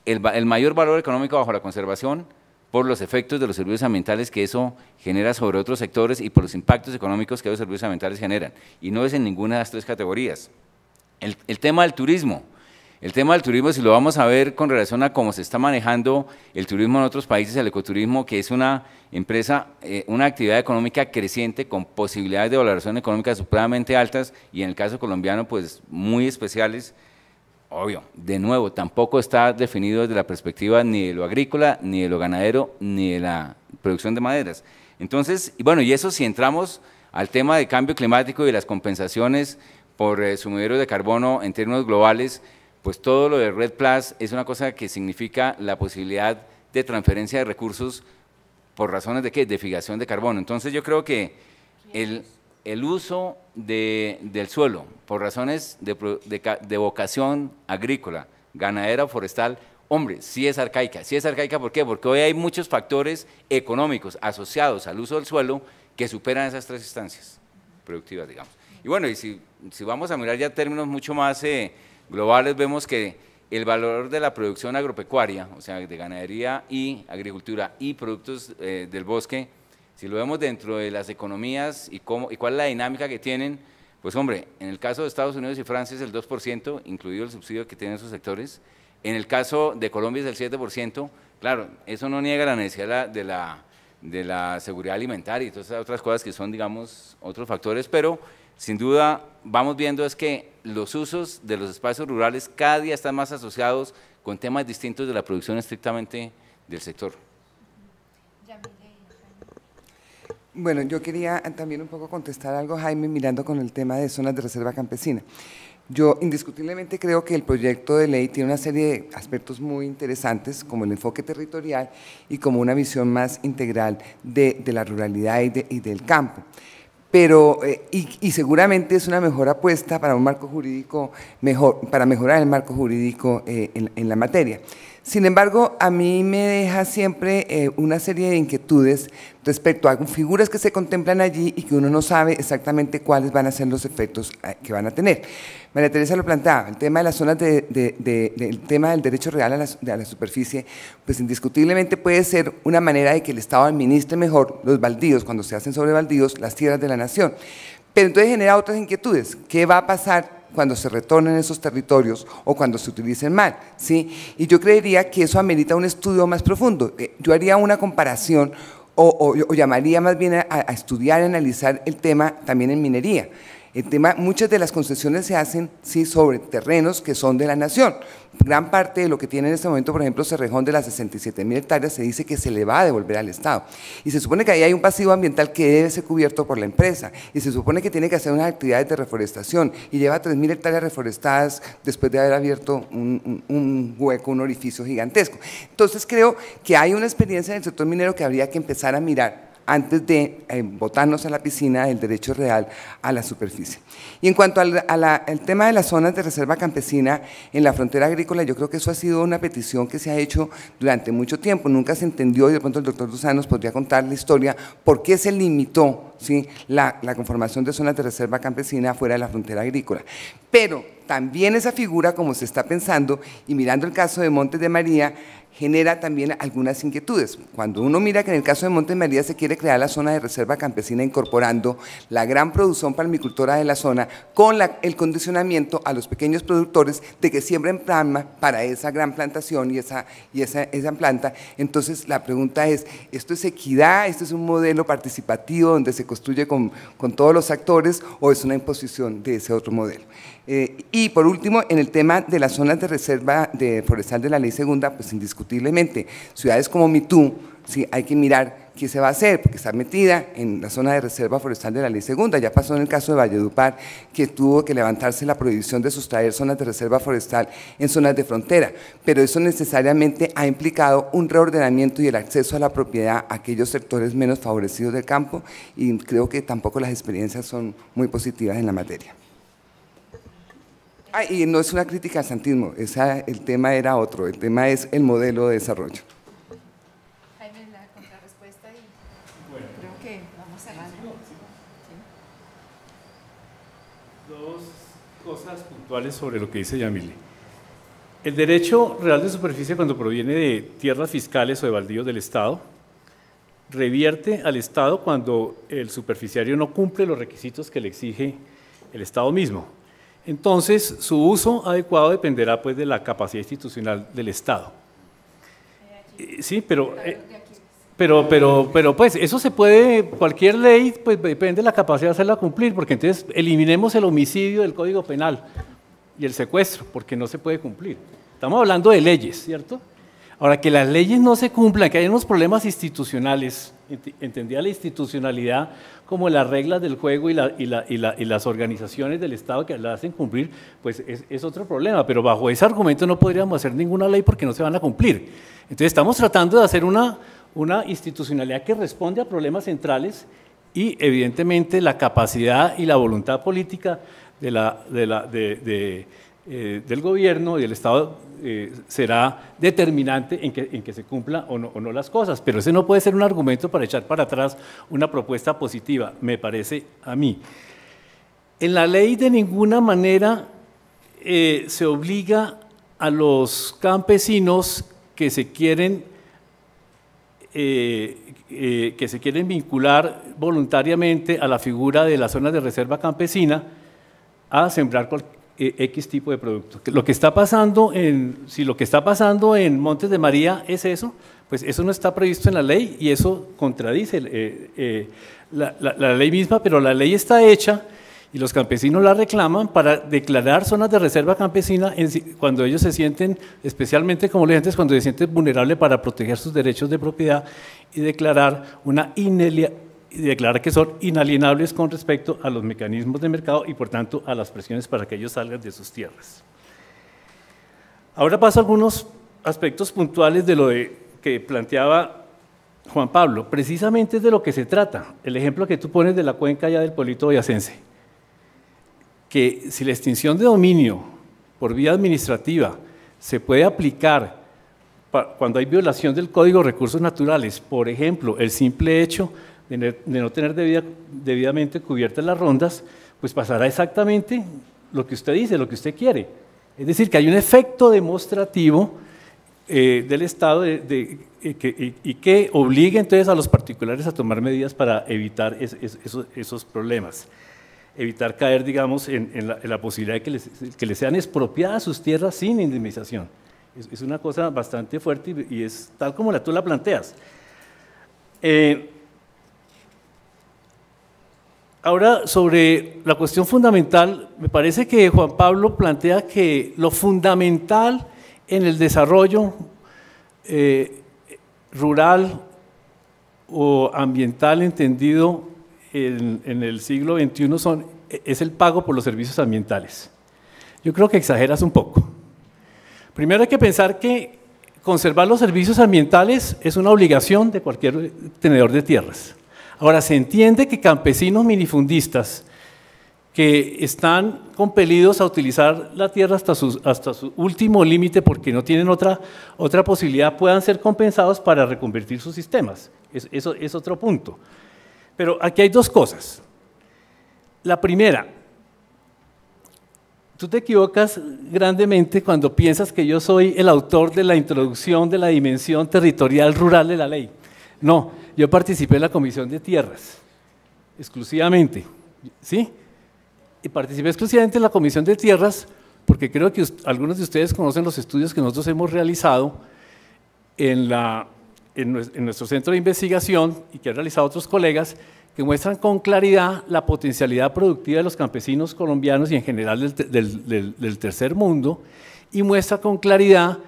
el mayor valor económico bajo la conservación por los efectos de los servicios ambientales que eso genera sobre otros sectores y por los impactos económicos que los servicios ambientales generan. Y no es en ninguna de las tres categorías. El tema del turismo. El tema del turismo, si lo vamos a ver con relación a cómo se está manejando el turismo en otros países, el ecoturismo, que es una empresa, una actividad económica creciente con posibilidades de valoración económica supremamente altas y en el caso colombiano, pues muy especiales. Obvio, de nuevo, tampoco está definido desde la perspectiva ni de lo agrícola, ni de lo ganadero, ni de la producción de maderas. Entonces, y bueno, y eso si entramos al tema de cambio climático y de las compensaciones por sumideros de carbono en términos globales, pues todo lo de REDD+ es una cosa que significa la posibilidad de transferencia de recursos por razones de ¿qué? De fijación de carbono. Entonces yo creo que el uso del suelo por razones de vocación agrícola, ganadera o forestal, hombre, sí es arcaica. Sí es arcaica, ¿por qué? Porque hoy hay muchos factores económicos asociados al uso del suelo que superan esas tres instancias productivas, digamos. Y bueno, y si vamos a mirar ya términos mucho más globales, vemos que el valor de la producción agropecuaria, o sea, de ganadería y agricultura y productos del bosque, si lo vemos dentro de las economías y cuál es la dinámica que tienen, pues hombre, en el caso de Estados Unidos y Francia es el 2%, incluido el subsidio que tienen esos sectores. En el caso de Colombia es el 7%, claro, eso no niega la necesidad de la seguridad alimentaria y todas esas otras cosas que son, digamos, otros factores, pero sin duda vamos viendo es que los usos de los espacios rurales cada día están más asociados con temas distintos de la producción estrictamente del sector. Bueno, yo quería también un poco contestar algo, Jaime, mirando con el tema de zonas de reserva campesina. Yo indiscutiblemente creo que el proyecto de ley tiene una serie de aspectos muy interesantes, como el enfoque territorial y como una visión más integral de la ruralidad y del campo. Pero, y seguramente es una mejor apuesta para un marco jurídico mejor, para mejorar el marco jurídico en la materia. Sin embargo, a mí me deja siempre una serie de inquietudes respecto a figuras que se contemplan allí y que uno no sabe exactamente cuáles van a ser los efectos que van a tener. María Teresa lo planteaba, el tema de las zonas el tema del derecho real a la superficie, pues indiscutiblemente puede ser una manera de que el Estado administre mejor los baldíos, cuando se hacen sobre baldíos, las tierras de la nación. Pero entonces genera otras inquietudes. ¿Qué va a pasar cuando se retornen esos territorios o cuando se utilicen mal? ¿Sí? Y yo creería que eso amerita un estudio más profundo. Yo haría una comparación o llamaría más bien a estudiar y analizar el tema también en minería. El tema, muchas de las concesiones se hacen sí, sobre terrenos que son de la nación. Gran parte de lo que tiene en este momento, por ejemplo, Cerrejón, de las 67.000 hectáreas, se dice que se le va a devolver al Estado. Y se supone que ahí hay un pasivo ambiental que debe ser cubierto por la empresa. Y se supone que tiene que hacer unas actividades de reforestación. Y lleva 3.000 hectáreas reforestadas después de haber abierto un hueco, un orificio gigantesco. Entonces creo que hay una experiencia en el sector minero que habría que empezar a mirar antes de botarnos a la piscina del derecho real a la superficie. Y en cuanto al tema de las zonas de reserva campesina en la frontera agrícola, yo creo que eso ha sido una petición que se ha hecho durante mucho tiempo, nunca se entendió, y de pronto el doctor Dusan nos podría contar la historia, por qué se limitó, ¿sí?, la conformación de zonas de reserva campesina fuera de la frontera agrícola. Pero también esa figura, como se está pensando, y mirando el caso de Montes de María, genera también algunas inquietudes. Cuando uno mira que en el caso de Montes de María se quiere crear la zona de reserva campesina incorporando la gran producción palmicultora de la zona con el condicionamiento a los pequeños productores de que siembren palma para esa gran plantación y esa planta, entonces la pregunta es, ¿esto es equidad? ¿Esto es un modelo participativo donde se construye con todos los actores o es una imposición de ese otro modelo? Y por último, en el tema de las zonas de reserva forestal de la ley segunda, pues indiscutiblemente, ciudades como Mitú, sí, hay que mirar qué se va a hacer, porque está metida en la zona de reserva forestal de la ley segunda. Ya pasó en el caso de Valledupar, que tuvo que levantarse la prohibición de sustraer zonas de reserva forestal en zonas de frontera, pero eso necesariamente ha implicado un reordenamiento y el acceso a la propiedad a aquellos sectores menos favorecidos del campo, y creo que tampoco las experiencias son muy positivas en la materia. Y no es una crítica al santismo, el tema era otro, el tema es el modelo de desarrollo. Jaime, la contrarrespuesta y bueno, creo que vamos cerrando. Dos cosas puntuales sobre lo que dice Yamile. El derecho real de superficie, cuando proviene de tierras fiscales o de baldíos del Estado, revierte al Estado cuando el superficiario no cumple los requisitos que le exige el Estado mismo. Entonces, su uso adecuado dependerá pues de la capacidad institucional del Estado. Sí, pero pues eso se puede, cualquier ley pues depende de la capacidad de hacerla cumplir, porque entonces eliminemos el homicidio del Código Penal y el secuestro, porque no se puede cumplir. Estamos hablando de leyes, ¿cierto? Ahora, que las leyes no se cumplan, que hay unos problemas institucionales, entendía la institucionalidad como las reglas del juego y las organizaciones del Estado que la hacen cumplir, pues es otro problema, pero bajo ese argumento no podríamos hacer ninguna ley porque no se van a cumplir. Entonces estamos tratando de hacer una institucionalidad que responde a problemas centrales y evidentemente la capacidad y la voluntad política del gobierno y del Estado será determinante en que se cumpla o no las cosas, pero ese no puede ser un argumento para echar para atrás una propuesta positiva, me parece a mí. En la ley de ninguna manera se obliga a los campesinos que se quieren vincular voluntariamente a la figura de las zonas de reserva campesina a sembrar X tipo de producto. Lo que está pasando si lo que está pasando en Montes de María es eso, pues eso no está previsto en la ley y eso contradice la ley misma, pero la ley está hecha y los campesinos la reclaman para declarar zonas de reserva campesina cuando ellos se sienten, especialmente como les digo, cuando se sienten vulnerables para proteger sus derechos de propiedad y declarar que son inalienables con respecto a los mecanismos de mercado y por tanto a las presiones para que ellos salgan de sus tierras. Ahora paso a algunos aspectos puntuales de lo que planteaba Juan Pablo. Precisamente es de lo que se trata. El ejemplo que tú pones de la cuenca ya del Pueblito Boyacense, que si la extinción de dominio por vía administrativa se puede aplicar cuando hay violación del Código de Recursos Naturales, por ejemplo, el simple hecho de no tener debidamente cubiertas las rondas, pues pasará exactamente lo que usted dice, lo que usted quiere. Es decir, que hay un efecto demostrativo del Estado y que obligue entonces a los particulares a tomar medidas para evitar esos problemas, evitar caer, digamos, en la posibilidad de que les sean expropiadas sus tierras sin indemnización. Es una cosa bastante fuerte y es tal como tú la planteas. Ahora, sobre la cuestión fundamental, me parece que Juan Pablo plantea que lo fundamental en el desarrollo rural o ambiental entendido en el siglo XXI es el pago por los servicios ambientales. Yo creo que exageras un poco. Primero hay que pensar que conservar los servicios ambientales es una obligación de cualquier tenedor de tierras. Ahora, se entiende que campesinos minifundistas que están compelidos a utilizar la tierra hasta su último límite porque no tienen otra posibilidad, puedan ser compensados para reconvertir sus sistemas. Eso es otro punto. Pero aquí hay dos cosas. La primera, tú te equivocas grandemente cuando piensas que yo soy el autor de la introducción de la dimensión territorial rural de la ley. No, yo participé en la Comisión de Tierras, exclusivamente, ¿sí? Y participé exclusivamente en la Comisión de Tierras porque creo que algunos de ustedes conocen los estudios que nosotros hemos realizado en nuestro centro de investigación y que han realizado otros colegas, que muestran con claridad la potencialidad productiva de los campesinos colombianos y en general del tercer mundo, y muestra con claridad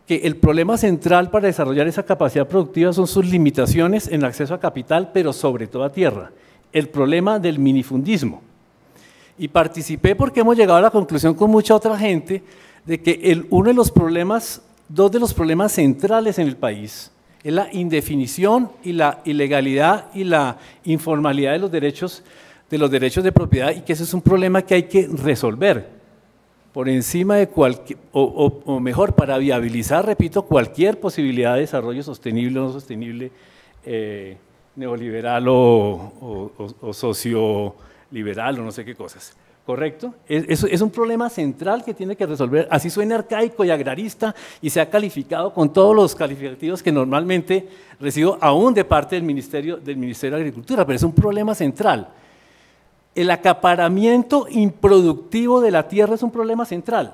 que el problema central para desarrollar esa capacidad productiva son sus limitaciones en el acceso a capital, pero sobre todo a tierra, el problema del minifundismo. Y participé porque hemos llegado a la conclusión con mucha otra gente de que dos de los problemas centrales en el país es la indefinición y la ilegalidad y la informalidad de los derechos de propiedad, y que ese es un problema que hay que resolver por encima de cualquier, o mejor, para viabilizar, repito, cualquier posibilidad de desarrollo sostenible o no sostenible, neoliberal o socioliberal o no sé qué cosas. ¿Correcto? Es un problema central que tiene que resolver, así suena arcaico y agrarista y se ha calificado con todos los calificativos que normalmente recibo aún de parte del Ministerio de Agricultura, pero es un problema central. El acaparamiento improductivo de la tierra es un problema central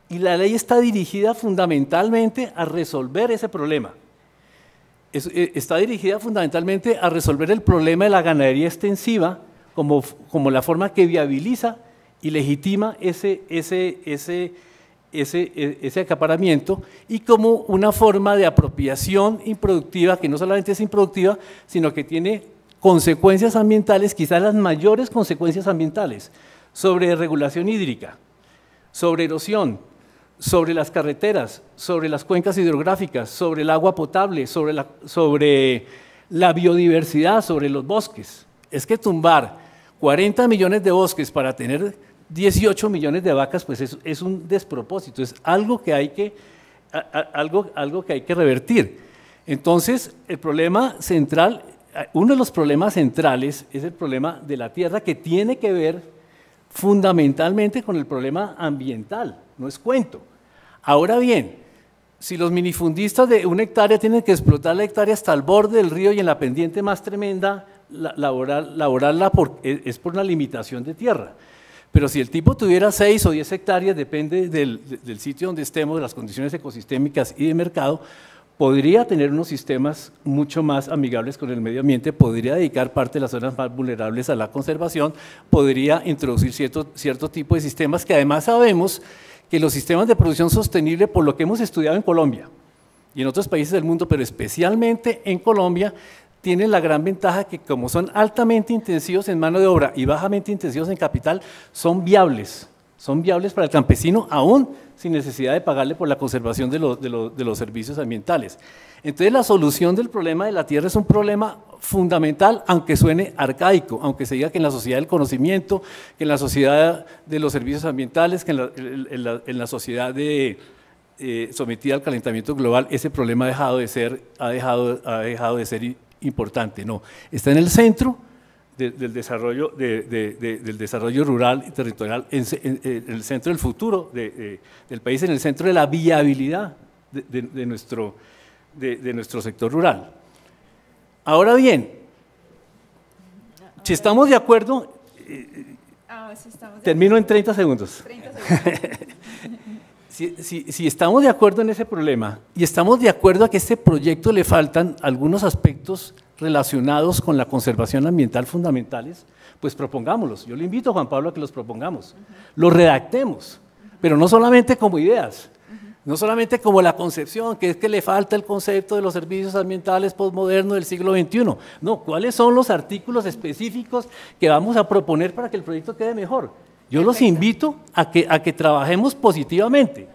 y la ley está dirigida fundamentalmente a resolver ese problema. Está dirigida fundamentalmente a resolver el problema de la ganadería extensiva como la forma que viabiliza y legitima ese acaparamiento, y como una forma de apropiación improductiva que no solamente es improductiva, sino que tiene consecuencias ambientales, quizás las mayores consecuencias ambientales, sobre regulación hídrica, sobre erosión, sobre las carreteras, sobre las cuencas hidrográficas, sobre el agua potable, sobre la biodiversidad, sobre los bosques. Es que tumbar 40 millones de bosques para tener 18 millones de vacas, pues es un despropósito, es algo que hay que revertir. Entonces, el problema central, uno de los problemas centrales es el problema de la tierra, que tiene que ver fundamentalmente con el problema ambiental, no es cuento. Ahora bien, si los minifundistas de 1 hectárea tienen que explotar la hectárea hasta el borde del río y en la pendiente más tremenda, laborarla es por una limitación de tierra. Pero si el tipo tuviera 6 o 10 hectáreas, depende del sitio donde estemos, de las condiciones ecosistémicas y de mercado, podría tener unos sistemas mucho más amigables con el medio ambiente, podría dedicar parte de las zonas más vulnerables a la conservación, podría introducir cierto tipo de sistemas que además sabemos que los sistemas de producción sostenible, por lo que hemos estudiado en Colombia y en otros países del mundo, pero especialmente en Colombia, tienen la gran ventaja que, como son altamente intensivos en mano de obra y bajamente intensivos en capital, son viables para el campesino, aún sin necesidad de pagarle por la conservación de los servicios ambientales. Entonces, la solución del problema de la tierra es un problema fundamental, aunque suene arcaico, aunque se diga que en la sociedad del conocimiento, que en la sociedad de los servicios ambientales, que en la sociedad de sometida al calentamiento global, ese problema ha dejado de ser importante. No, está en el centro del desarrollo, del desarrollo rural y territorial, en el centro del futuro del país, en el centro de la viabilidad de nuestro sector rural. Ahora bien, si estamos de acuerdo, termino en 30 segundos. 30 segundos. Si estamos de acuerdo en ese problema y estamos de acuerdo a que a este proyecto le faltan algunos aspectos relacionados con la conservación ambiental fundamentales, pues propongámoslos. Yo le invito a Juan Pablo a que los propongamos, los redactemos, pero no solamente como ideas, no solamente como la concepción, que es que le falta el concepto de los servicios ambientales postmodernos del siglo XXI. No, ¿cuáles son los artículos específicos que vamos a proponer para que el proyecto quede mejor? Yo los invito a que trabajemos positivamente.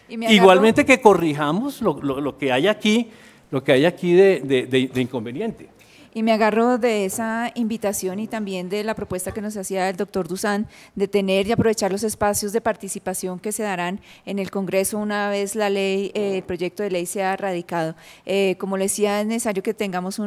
Igualmente que corrijamos lo que hay aquí, de inconveniente. Y me agarro de esa invitación y también de la propuesta que nos hacía el doctor Dusan de tener y aprovechar los espacios de participación que se darán en el Congreso una vez la ley, el proyecto de ley sea radicado. Como le decía, es necesario que tengamos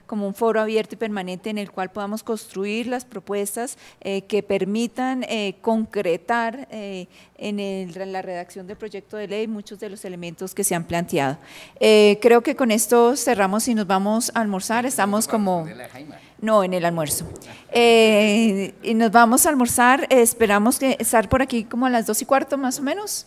como un foro abierto y permanente en el cual podamos construir las propuestas que permitan concretar en la redacción del proyecto de ley muchos de los elementos que se han planteado. Creo que con esto cerramos y nos vamos a almorzar. Estamos como… No, en el almuerzo. Y nos vamos a almorzar, esperamos estar por aquí como a las 2:15 más o menos.